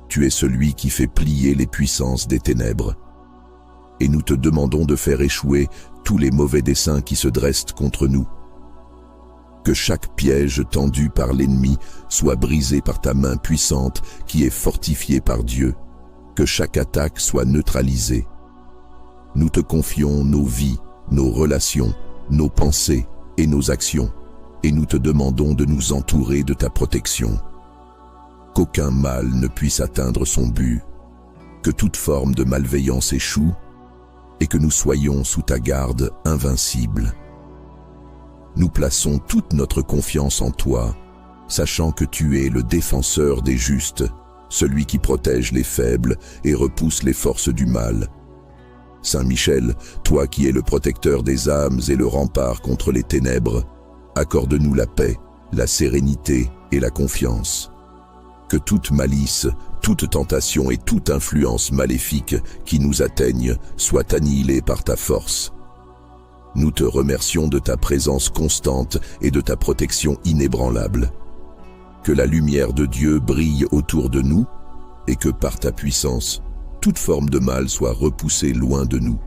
Tu es celui qui fait plier les puissances des ténèbres. Et nous te demandons de faire échouer tous les mauvais desseins qui se dressent contre nous. Que chaque piège tendu par l'ennemi soit brisé par ta main puissante qui est fortifiée par Dieu. Que chaque attaque soit neutralisée. Nous te confions nos vies, nos relations, nos pensées et nos actions, et nous te demandons de nous entourer de ta protection. Qu'aucun mal ne puisse atteindre son but, que toute forme de malveillance échoue, et que nous soyons sous ta garde invincible. Nous plaçons toute notre confiance en toi, sachant que tu es le défenseur des justes, celui qui protège les faibles et repousse les forces du mal. Saint Michel, toi qui es le protecteur des âmes et le rempart contre les ténèbres, accorde-nous la paix, la sérénité et la confiance. Que toute malice, toute tentation et toute influence maléfique qui nous atteignent soit annihilée par ta force. Nous te remercions de ta présence constante et de ta protection inébranlable. Que la lumière de Dieu brille autour de nous et que par ta puissance, toute forme de mal soit repoussée loin de nous.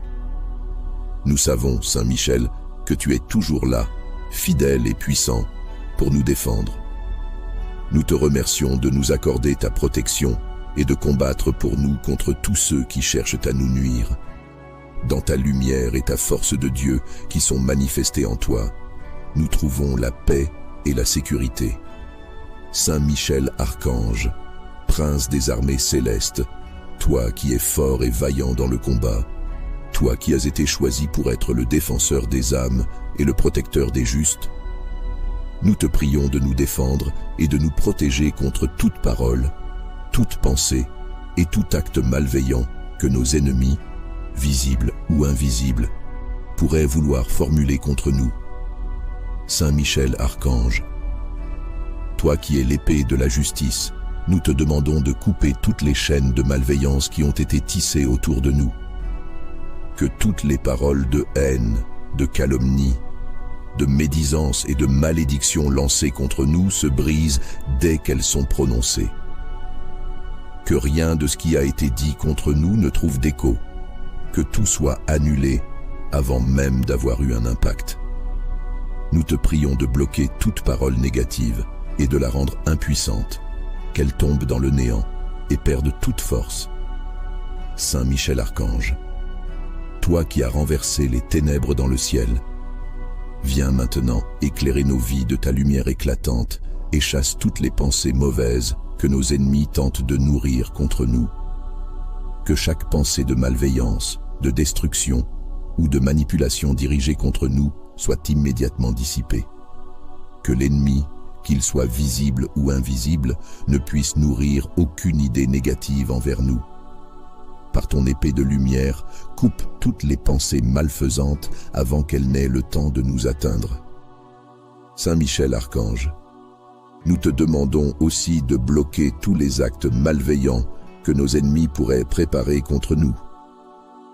Nous savons, Saint Michel, que tu es toujours là, fidèle et puissant, pour nous défendre. Nous te remercions de nous accorder ta protection et de combattre pour nous contre tous ceux qui cherchent à nous nuire. Dans ta lumière et ta force de Dieu qui sont manifestées en toi, nous trouvons la paix et la sécurité. Saint Michel Archange, prince des armées célestes, toi qui es fort et vaillant dans le combat, toi qui as été choisi pour être le défenseur des âmes et le protecteur des justes, nous te prions de nous défendre et de nous protéger contre toute parole, toute pensée et tout acte malveillant que nos ennemis, visibles ou invisibles, pourraient vouloir formuler contre nous. Saint Michel Archange, toi qui es l'épée de la justice, nous te demandons de couper toutes les chaînes de malveillance qui ont été tissées autour de nous. Que toutes les paroles de haine, de calomnie, de médisance et de malédiction lancées contre nous se brisent dès qu'elles sont prononcées. Que rien de ce qui a été dit contre nous ne trouve d'écho, que tout soit annulé avant même d'avoir eu un impact. Nous te prions de bloquer toute parole négative et de la rendre impuissante, qu'elle tombe dans le néant et perde toute force. Saint Michel Archange, toi qui as renversé les ténèbres dans le ciel, viens maintenant éclairer nos vies de ta lumière éclatante et chasse toutes les pensées mauvaises que nos ennemis tentent de nourrir contre nous. Que chaque pensée de malveillance, de destruction ou de manipulation dirigée contre nous soit immédiatement dissipée. Que l'ennemi, qu'il soit visible ou invisible, ne puisse nourrir aucune idée négative envers nous. Par ton épée de lumière, coupe toutes les pensées malfaisantes avant qu'elles n'aient le temps de nous atteindre. Saint Michel Archange, nous te demandons aussi de bloquer tous les actes malveillants que nos ennemis pourraient préparer contre nous.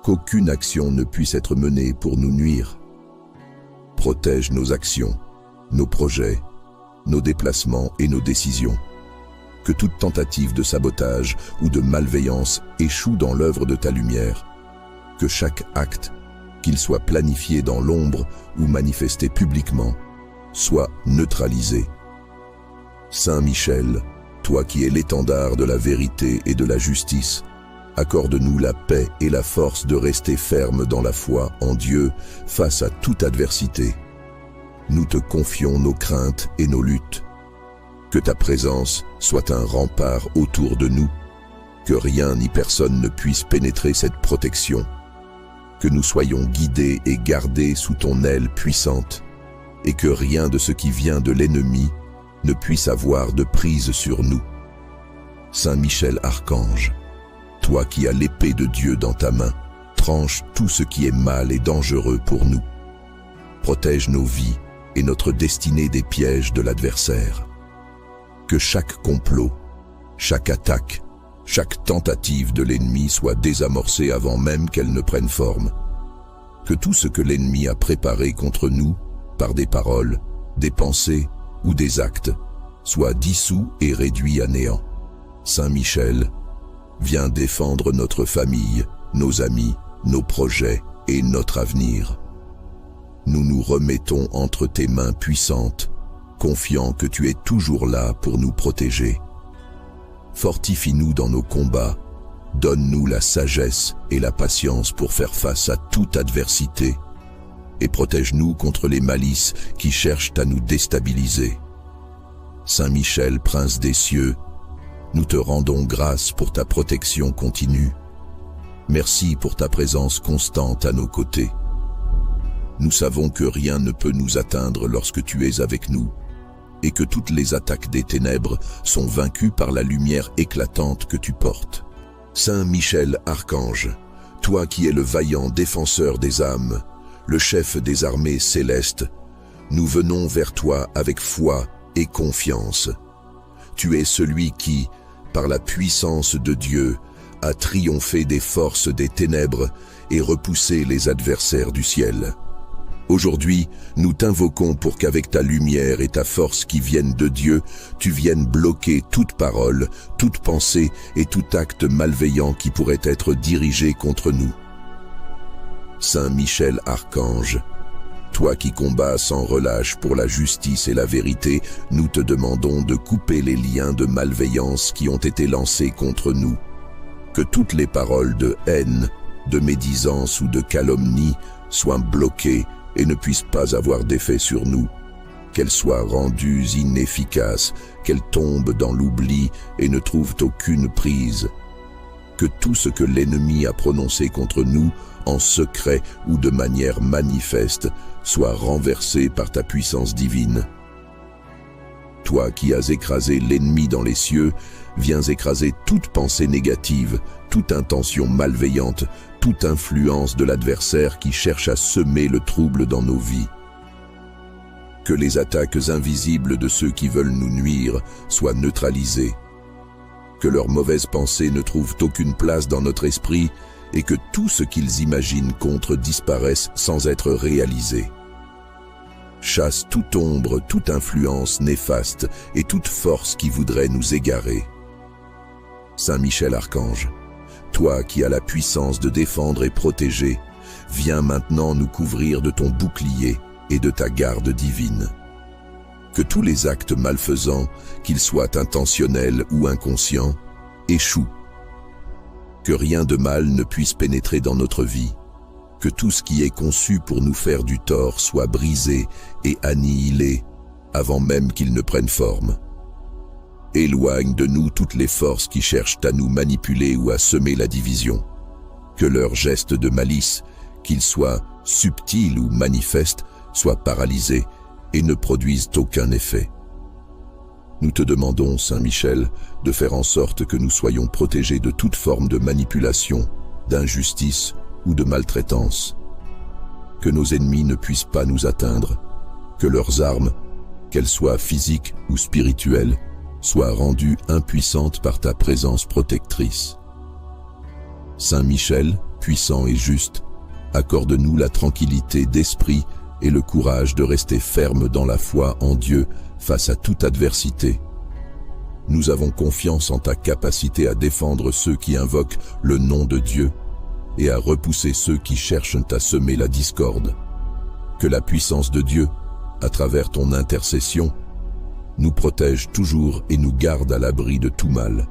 Qu'aucune action ne puisse être menée pour nous nuire. Protège nos actions, nos projets, nos déplacements et nos décisions. Que toute tentative de sabotage ou de malveillance échoue dans l'œuvre de ta lumière. Que chaque acte, qu'il soit planifié dans l'ombre ou manifesté publiquement, soit neutralisé. Saint Michel, toi qui es l'étendard de la vérité et de la justice, accorde-nous la paix et la force de rester ferme dans la foi en Dieu face à toute adversité. Nous te confions nos craintes et nos luttes. Que ta présence soit un rempart autour de nous, que rien ni personne ne puisse pénétrer cette protection, que nous soyons guidés et gardés sous ton aile puissante, et que rien de ce qui vient de l'ennemi ne puisse avoir de prise sur nous. Saint Michel Archange, toi qui as l'épée de Dieu dans ta main, tranche tout ce qui est mal et dangereux pour nous. Protège nos vies et notre destinée des pièges de l'adversaire. Que chaque complot, chaque attaque, chaque tentative de l'ennemi soit désamorcée avant même qu'elle ne prenne forme. Que tout ce que l'ennemi a préparé contre nous, par des paroles, des pensées ou des actes, soit dissous et réduit à néant. Saint Michel, viens défendre notre famille, nos amis, nos projets et notre avenir. Nous nous remettons entre tes mains puissantes, confiants que tu es toujours là pour nous protéger. Fortifie-nous dans nos combats, donne-nous la sagesse et la patience pour faire face à toute adversité, et protège-nous contre les malices qui cherchent à nous déstabiliser. Saint Michel, prince des cieux, nous te rendons grâce pour ta protection continue. Merci pour ta présence constante à nos côtés. Nous savons que rien ne peut nous atteindre lorsque tu es avec nous, et que toutes les attaques des ténèbres sont vaincues par la lumière éclatante que tu portes. Saint Michel Archange, toi qui es le vaillant défenseur des âmes, le chef des armées célestes, nous venons vers toi avec foi et confiance. Tu es celui qui, par la puissance de Dieu, a triomphé des forces des ténèbres et repoussé les adversaires du ciel. Aujourd'hui, nous t'invoquons pour qu'avec ta lumière et ta force qui viennent de Dieu, tu viennes bloquer toute parole, toute pensée et tout acte malveillant qui pourrait être dirigé contre nous. Saint Michel Archange, toi qui combats sans relâche pour la justice et la vérité, nous te demandons de couper les liens de malveillance qui ont été lancés contre nous. Que toutes les paroles de haine, de médisance ou de calomnie soient bloquées et ne puissent pas avoir d'effet sur nous, qu'elles soient rendues inefficaces, qu'elles tombent dans l'oubli et ne trouvent aucune prise. Que tout ce que l'ennemi a prononcé contre nous, en secret ou de manière manifeste, soit renversé par ta puissance divine. Toi qui as écrasé l'ennemi dans les cieux, viens écraser toute pensée négative, toute intention malveillante, toute influence de l'adversaire qui cherche à semer le trouble dans nos vies. Que les attaques invisibles de ceux qui veulent nous nuire soient neutralisées. Que leurs mauvaises pensées ne trouvent aucune place dans notre esprit et que tout ce qu'ils imaginent contre disparaisse sans être réalisé. Chasse toute ombre, toute influence néfaste et toute force qui voudrait nous égarer. Saint Michel Archange, toi qui as la puissance de défendre et protéger, viens maintenant nous couvrir de ton bouclier et de ta garde divine. Que tous les actes malfaisants, qu'ils soient intentionnels ou inconscients, échouent. Que rien de mal ne puisse pénétrer dans notre vie. Que tout ce qui est conçu pour nous faire du tort soit brisé et annihilé avant même qu'il ne prenne forme. Éloigne de nous toutes les forces qui cherchent à nous manipuler ou à semer la division. Que leurs gestes de malice, qu'ils soient subtils ou manifestes, soient paralysés et ne produisent aucun effet. Nous te demandons, Saint Michel, de faire en sorte que nous soyons protégés de toute forme de manipulation, d'injustice ou de maltraitance. Que nos ennemis ne puissent pas nous atteindre, que leurs armes, qu'elles soient physiques ou spirituelles, soient rendues impuissantes par ta présence protectrice. Saint Michel, puissant et juste, accorde-nous la tranquillité d'esprit et le courage de rester ferme dans la foi en Dieu face à toute adversité. Nous avons confiance en ta capacité à défendre ceux qui invoquent le nom de Dieu et à repousser ceux qui cherchent à semer la discorde. Que la puissance de Dieu, à travers ton intercession, nous protège toujours et nous garde à l'abri de tout mal.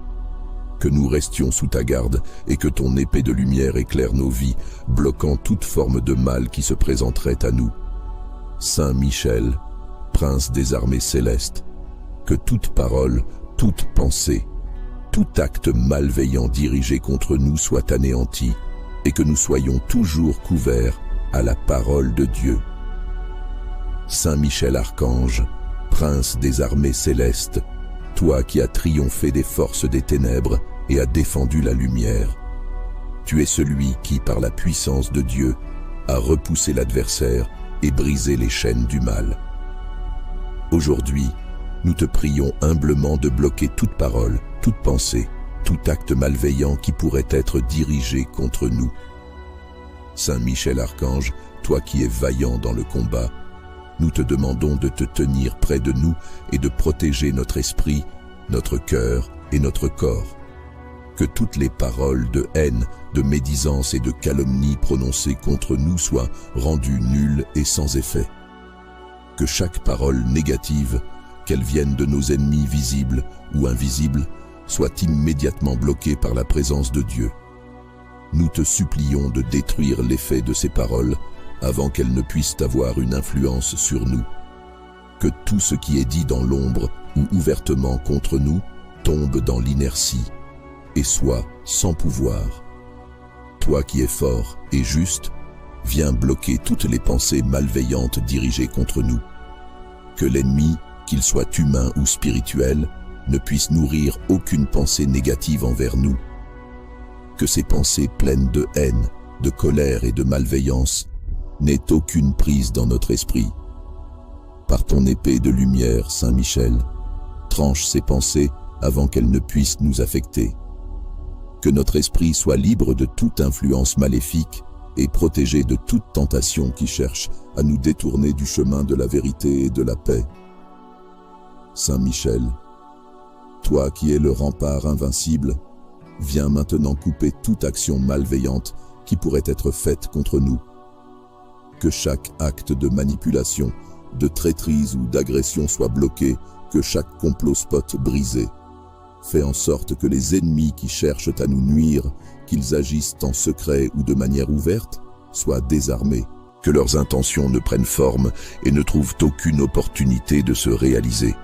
Que nous restions sous ta garde et que ton épée de lumière éclaire nos vies, bloquant toute forme de mal qui se présenterait à nous. Saint Michel, prince des armées célestes, que toute parole, toute pensée, tout acte malveillant dirigé contre nous soit anéanti et que nous soyons toujours couverts à la parole de Dieu. Saint Michel Archange, prince des armées célestes, toi qui as triomphé des forces des ténèbres et as défendu la lumière, tu es celui qui, par la puissance de Dieu, a repoussé l'adversaire et brisé les chaînes du mal. Aujourd'hui, nous te prions humblement de bloquer toute parole, toute pensée, tout acte malveillant qui pourrait être dirigé contre nous. Saint Michel Archange, toi qui es vaillant dans le combat, nous te demandons de te tenir près de nous et de protéger notre esprit, notre cœur et notre corps. Que toutes les paroles de haine, de médisance et de calomnie prononcées contre nous soient rendues nulles et sans effet. Que chaque parole négative, qu'elle vienne de nos ennemis visibles ou invisibles, soit immédiatement bloquée par la présence de Dieu. Nous te supplions de détruire l'effet de ces paroles avant qu'elles ne puissent avoir une influence sur nous. Que tout ce qui est dit dans l'ombre ou ouvertement contre nous tombe dans l'inertie et soit sans pouvoir. Toi qui es fort et juste, viens bloquer toutes les pensées malveillantes dirigées contre nous. Que l'ennemi, qu'il soit humain ou spirituel, ne puisse nourrir aucune pensée négative envers nous. Que ces pensées pleines de haine, de colère et de malveillance n'aient aucune prise dans notre esprit. Par ton épée de lumière, Saint Michel, tranche ces pensées avant qu'elles ne puissent nous affecter. Que notre esprit soit libre de toute influence maléfique et protégé de toute tentation qui cherche à nous détourner du chemin de la vérité et de la paix. Saint Michel, toi qui es le rempart invincible, viens maintenant couper toute action malveillante qui pourrait être faite contre nous. Que chaque acte de manipulation, de traîtrise ou d'agression soit bloqué, que chaque complot spot brisé. Fais en sorte que les ennemis qui cherchent à nous nuire, qu'ils agissent en secret ou de manière ouverte, soient désarmés. Que leurs intentions ne prennent forme et ne trouvent aucune opportunité de se réaliser.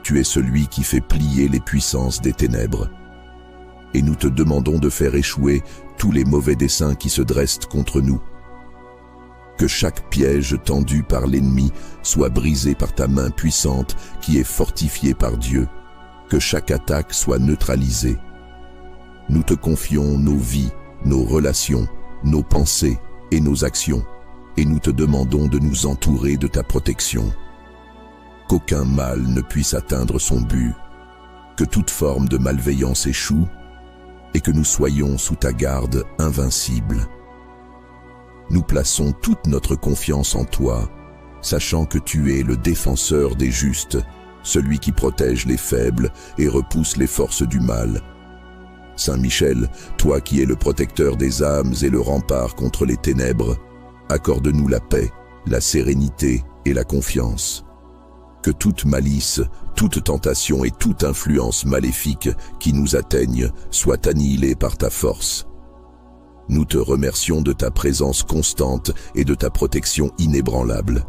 Tu es celui qui fait plier les puissances des ténèbres. Et nous te demandons de faire échouer tous les mauvais desseins qui se dressent contre nous. Que chaque piège tendu par l'ennemi soit brisé par ta main puissante qui est fortifiée par Dieu. Que chaque attaque soit neutralisée. Nous te confions nos vies, nos relations, nos pensées et nos actions, et nous te demandons de nous entourer de ta protection. Qu'aucun mal ne puisse atteindre son but, que toute forme de malveillance échoue, et que nous soyons sous ta garde invincible. Nous plaçons toute notre confiance en toi, sachant que tu es le défenseur des justes, celui qui protège les faibles et repousse les forces du mal. Saint Michel, toi qui es le protecteur des âmes et le rempart contre les ténèbres, accorde-nous la paix, la sérénité et la confiance. Que toute malice, toute tentation et toute influence maléfique qui nous atteignent soit annihilée par ta force. Nous te remercions de ta présence constante et de ta protection inébranlable.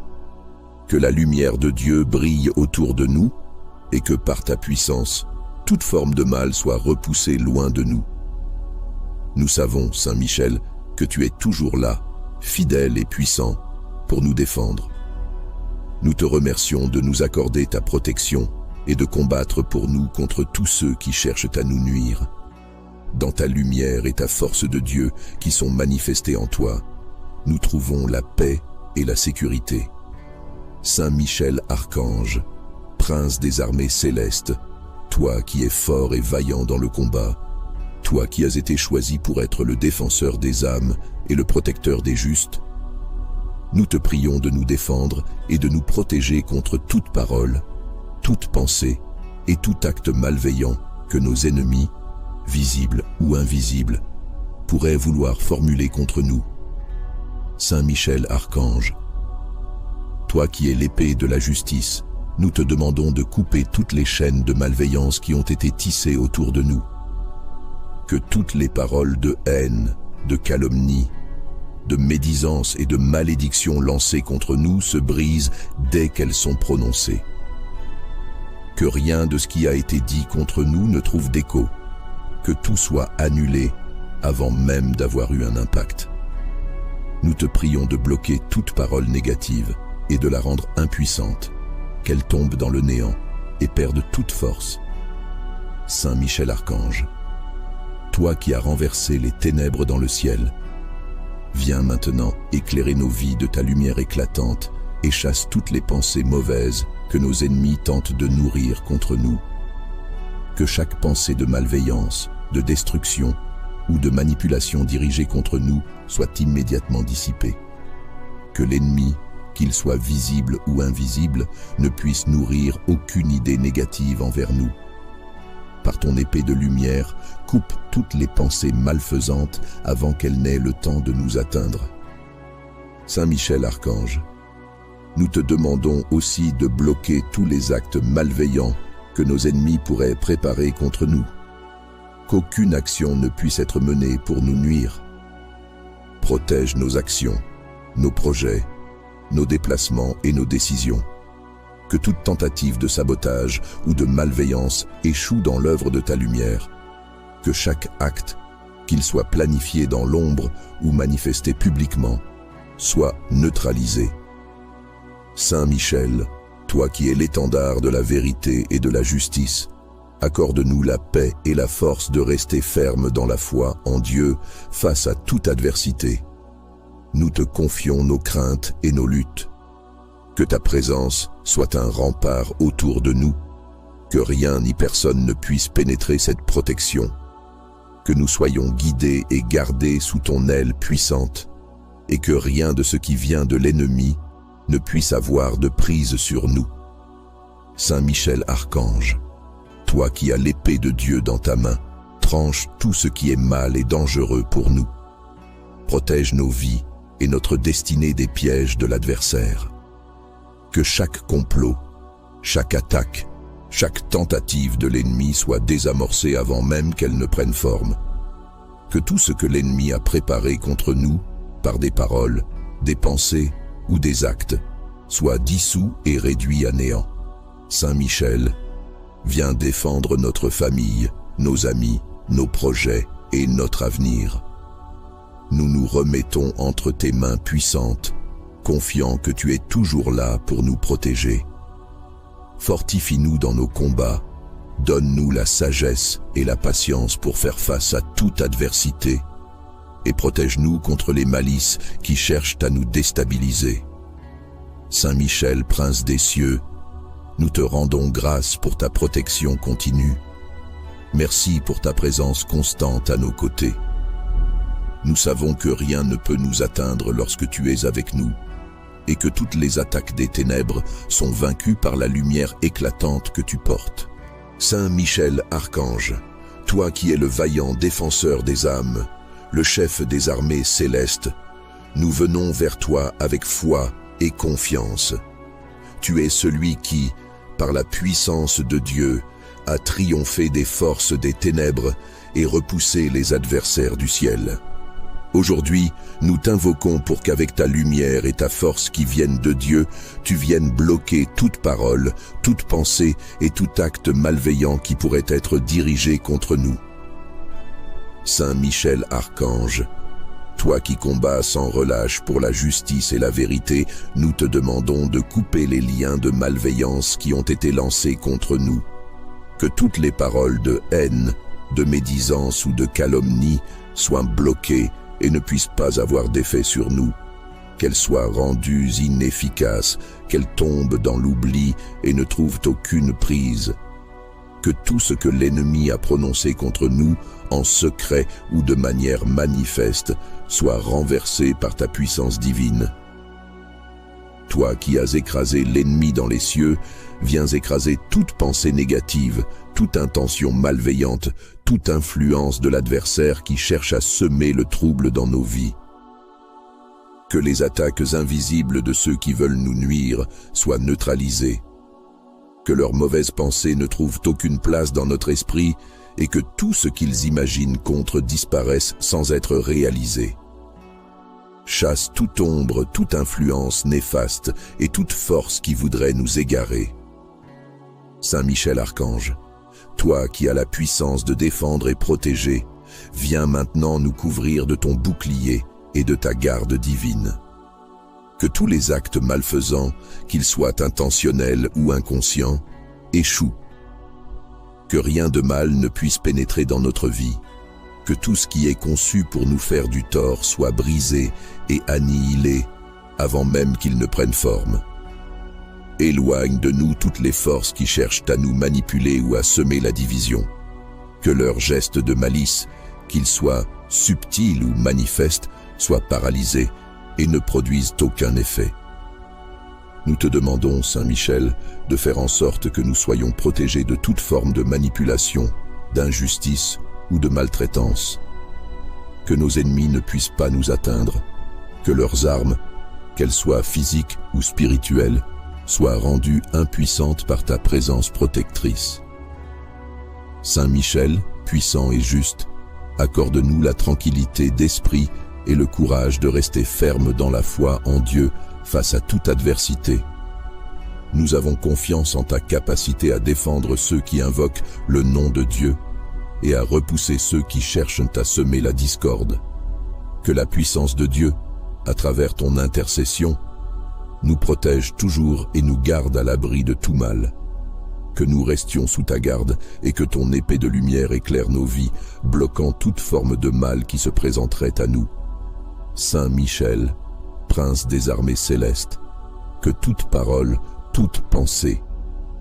Que la lumière de Dieu brille autour de nous et que par ta puissance, toute forme de mal soit repoussée loin de nous. Nous savons, Saint Michel, que tu es toujours là, fidèle et puissant, pour nous défendre. Nous te remercions de nous accorder ta protection et de combattre pour nous contre tous ceux qui cherchent à nous nuire. Dans ta lumière et ta force de Dieu qui sont manifestées en toi, nous trouvons la paix et la sécurité. Saint Michel Archange, prince des armées célestes, toi qui es fort et vaillant dans le combat, toi qui as été choisi pour être le défenseur des âmes et le protecteur des justes, nous te prions de nous défendre et de nous protéger contre toute parole, toute pensée et tout acte malveillant que nos ennemis, visibles ou invisibles, pourraient vouloir formuler contre nous. Saint Michel Archange, toi qui es l'épée de la justice, nous te demandons de couper toutes les chaînes de malveillance qui ont été tissées autour de nous. Que toutes les paroles de haine, de calomnie, de médisance et de malédiction lancées contre nous se brisent dès qu'elles sont prononcées. Que rien de ce qui a été dit contre nous ne trouve d'écho, que tout soit annulé avant même d'avoir eu un impact. Nous te prions de bloquer toute parole négative et de la rendre impuissante, qu'elle tombe dans le néant et perde toute force. Saint Michel Archange, toi qui as renversé les ténèbres dans le ciel, viens maintenant éclairer nos vies de ta lumière éclatante et chasse toutes les pensées mauvaises que nos ennemis tentent de nourrir contre nous. Que chaque pensée de malveillance, de destruction ou de manipulation dirigée contre nous soit immédiatement dissipée. Que l'ennemi, qu'il soit visible ou invisible, ne puisse nourrir aucune idée négative envers nous. Par ton épée de lumière, coupe toutes les pensées malfaisantes avant qu'elles n'aient le temps de nous atteindre. Saint Michel Archange, nous te demandons aussi de bloquer tous les actes malveillants que nos ennemis pourraient préparer contre nous. Qu'aucune action ne puisse être menée pour nous nuire. Protège nos actions, nos projets, nos déplacements et nos décisions. Que toute tentative de sabotage ou de malveillance échoue dans l'œuvre de ta lumière. Que chaque acte, qu'il soit planifié dans l'ombre ou manifesté publiquement, soit neutralisé. Saint Michel, toi qui es l'étendard de la vérité et de la justice, accorde-nous la paix et la force de rester ferme dans la foi en Dieu face à toute adversité. Nous te confions nos craintes et nos luttes. Que ta présence soit un rempart autour de nous, que rien ni personne ne puisse pénétrer cette protection, que nous soyons guidés et gardés sous ton aile puissante, et que rien de ce qui vient de l'ennemi ne puisse avoir de prise sur nous. Saint Michel Archange, toi qui as l'épée de Dieu dans ta main, tranche tout ce qui est mal et dangereux pour nous. Protège nos vies et notre destinée des pièges de l'adversaire. Que chaque complot, chaque attaque, chaque tentative de l'ennemi soit désamorcée avant même qu'elle ne prenne forme. Que tout ce que l'ennemi a préparé contre nous, par des paroles, des pensées ou des actes, soit dissous et réduit à néant. Saint Michel, viens défendre notre famille, nos amis, nos projets et notre avenir. Nous nous remettons entre tes mains puissantes, confiants que tu es toujours là pour nous protéger. Fortifie-nous dans nos combats, donne-nous la sagesse et la patience pour faire face à toute adversité, et protège-nous contre les malices qui cherchent à nous déstabiliser. Saint Michel, prince des cieux, nous te rendons grâce pour ta protection continue. Merci pour ta présence constante à nos côtés. Nous savons que rien ne peut nous atteindre lorsque tu es avec nous, et que toutes les attaques des ténèbres sont vaincues par la lumière éclatante que tu portes. Saint Michel Archange, toi qui es le vaillant défenseur des âmes, le chef des armées célestes, nous venons vers toi avec foi et confiance. Tu es celui qui, par la puissance de Dieu, a triomphé des forces des ténèbres et repoussé les adversaires du ciel. Aujourd'hui, nous t'invoquons pour qu'avec ta lumière et ta force qui viennent de Dieu, tu viennes bloquer toute parole, toute pensée et tout acte malveillant qui pourrait être dirigé contre nous. Saint Michel Archange, toi qui combats sans relâche pour la justice et la vérité, nous te demandons de couper les liens de malveillance qui ont été lancés contre nous. Que toutes les paroles de haine, de médisance ou de calomnie soient bloquées et ne puissent pas avoir d'effet sur nous, qu'elles soient rendues inefficaces, qu'elles tombent dans l'oubli et ne trouvent aucune prise. Que tout ce que l'ennemi a prononcé contre nous en secret ou de manière manifeste, soient renversés par ta puissance divine. Toi qui as écrasé l'ennemi dans les cieux, viens écraser toute pensée négative, toute intention malveillante, toute influence de l'adversaire qui cherche à semer le trouble dans nos vies. Que les attaques invisibles de ceux qui veulent nous nuire soient neutralisées. Que leurs mauvaises pensées ne trouvent aucune place dans notre esprit et que tout ce qu'ils imaginent contre disparaisse sans être réalisé. Chasse toute ombre, toute influence néfaste et toute force qui voudrait nous égarer. Saint Michel Archange, toi qui as la puissance de défendre et protéger, viens maintenant nous couvrir de ton bouclier et de ta garde divine. Que tous les actes malfaisants, qu'ils soient intentionnels ou inconscients, échouent. Que rien de mal ne puisse pénétrer dans notre vie. Que tout ce qui est conçu pour nous faire du tort soit brisé et annihilé avant même qu'il ne prenne forme. Éloigne de nous toutes les forces qui cherchent à nous manipuler ou à semer la division. Que leurs gestes de malice, qu'ils soient subtils ou manifestes, soient paralysés et ne produisent aucun effet. Nous te demandons, Saint Michel, de faire en sorte que nous soyons protégés de toute forme de manipulation, d'injustice ou de maltraitance. Que nos ennemis ne puissent pas nous atteindre, que leurs armes, qu'elles soient physiques ou spirituelles, soient rendues impuissantes par ta présence protectrice. Saint Michel, puissant et juste, accorde-nous la tranquillité d'esprit et le courage de rester ferme dans la foi en Dieu face à toute adversité. Nous avons confiance en ta capacité à défendre ceux qui invoquent le nom de Dieu et à repousser ceux qui cherchent à semer la discorde. Que la puissance de Dieu, à travers ton intercession, nous protège toujours et nous garde à l'abri de tout mal. Que nous restions sous ta garde et que ton épée de lumière éclaire nos vies, bloquant toute forme de mal qui se présenterait à nous. Saint Michel, prince des armées célestes, que toute parole, toute pensée,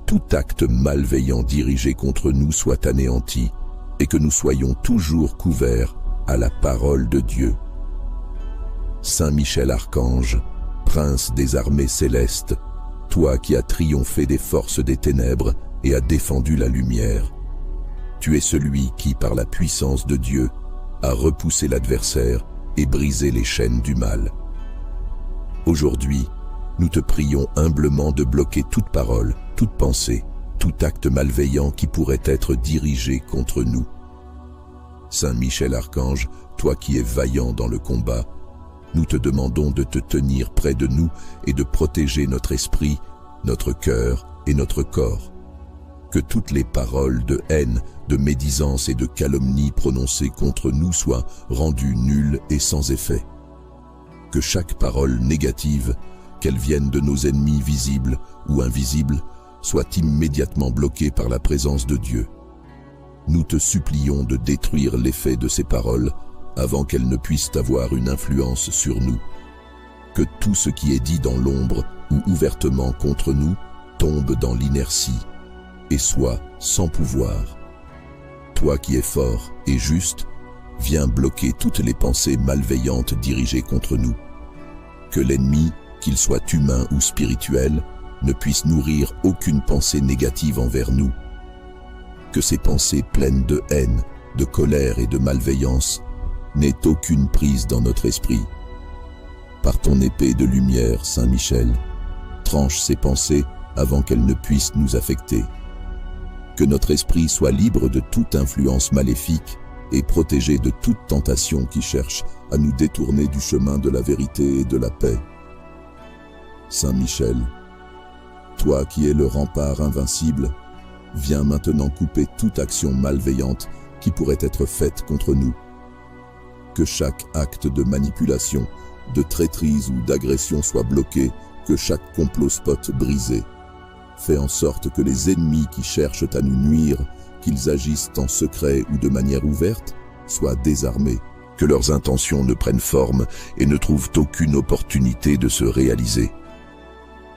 tout acte malveillant dirigé contre nous soit anéanti et que nous soyons toujours couverts à la parole de Dieu. Saint Michel Archange, prince des armées célestes, toi qui as triomphé des forces des ténèbres et as défendu la lumière, tu es celui qui, par la puissance de Dieu, a repoussé l'adversaire et brisé les chaînes du mal. Aujourd'hui, nous te prions humblement de bloquer toute parole, toute pensée, tout acte malveillant qui pourrait être dirigé contre nous. Saint Michel Archange, toi qui es vaillant dans le combat, nous te demandons de te tenir près de nous et de protéger notre esprit, notre cœur et notre corps. Que toutes les paroles de haine, de médisance et de calomnie prononcées contre nous soient rendues nulles et sans effet. Que chaque parole négative, qu'elle vienne de nos ennemis visibles ou invisibles, soit immédiatement bloquée par la présence de Dieu. Nous te supplions de détruire l'effet de ces paroles avant qu'elles ne puissent avoir une influence sur nous. Que tout ce qui est dit dans l'ombre ou ouvertement contre nous tombe dans l'inertie et soit sans pouvoir. Toi qui es fort et juste, viens bloquer toutes les pensées malveillantes dirigées contre nous. Que l'ennemi, qu'il soit humain ou spirituel, ne puisse nourrir aucune pensée négative envers nous. Que ces pensées pleines de haine, de colère et de malveillance n'aient aucune prise dans notre esprit. Par ton épée de lumière, Saint Michel, tranche ces pensées avant qu'elles ne puissent nous affecter. Que notre esprit soit libre de toute influence maléfique et protégé de toute tentation qui cherche à nous détourner du chemin de la vérité et de la paix. Saint Michel, toi qui es le rempart invincible, viens maintenant couper toute action malveillante qui pourrait être faite contre nous. Que chaque acte de manipulation, de traîtrise ou d'agression soit bloqué, que chaque complot spot brisé. Fais en sorte que les ennemis qui cherchent à nous nuire, qu'ils agissent en secret ou de manière ouverte, soient désarmés, que leurs intentions ne prennent forme et ne trouvent aucune opportunité de se réaliser.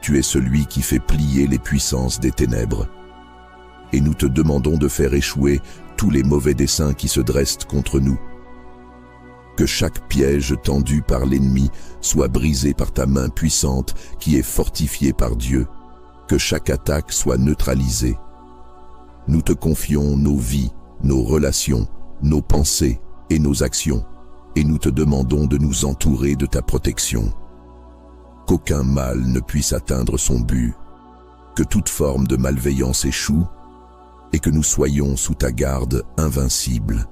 Tu es celui qui fait plier les puissances des ténèbres. Et nous te demandons de faire échouer tous les mauvais desseins qui se dressent contre nous. Que chaque piège tendu par l'ennemi soit brisé par ta main puissante qui est fortifiée par Dieu. Que chaque attaque soit neutralisée. Nous te confions nos vies, nos relations, nos pensées et nos actions, et nous te demandons de nous entourer de ta protection. Qu'aucun mal ne puisse atteindre son but, que toute forme de malveillance échoue, et que nous soyons sous ta garde invincible.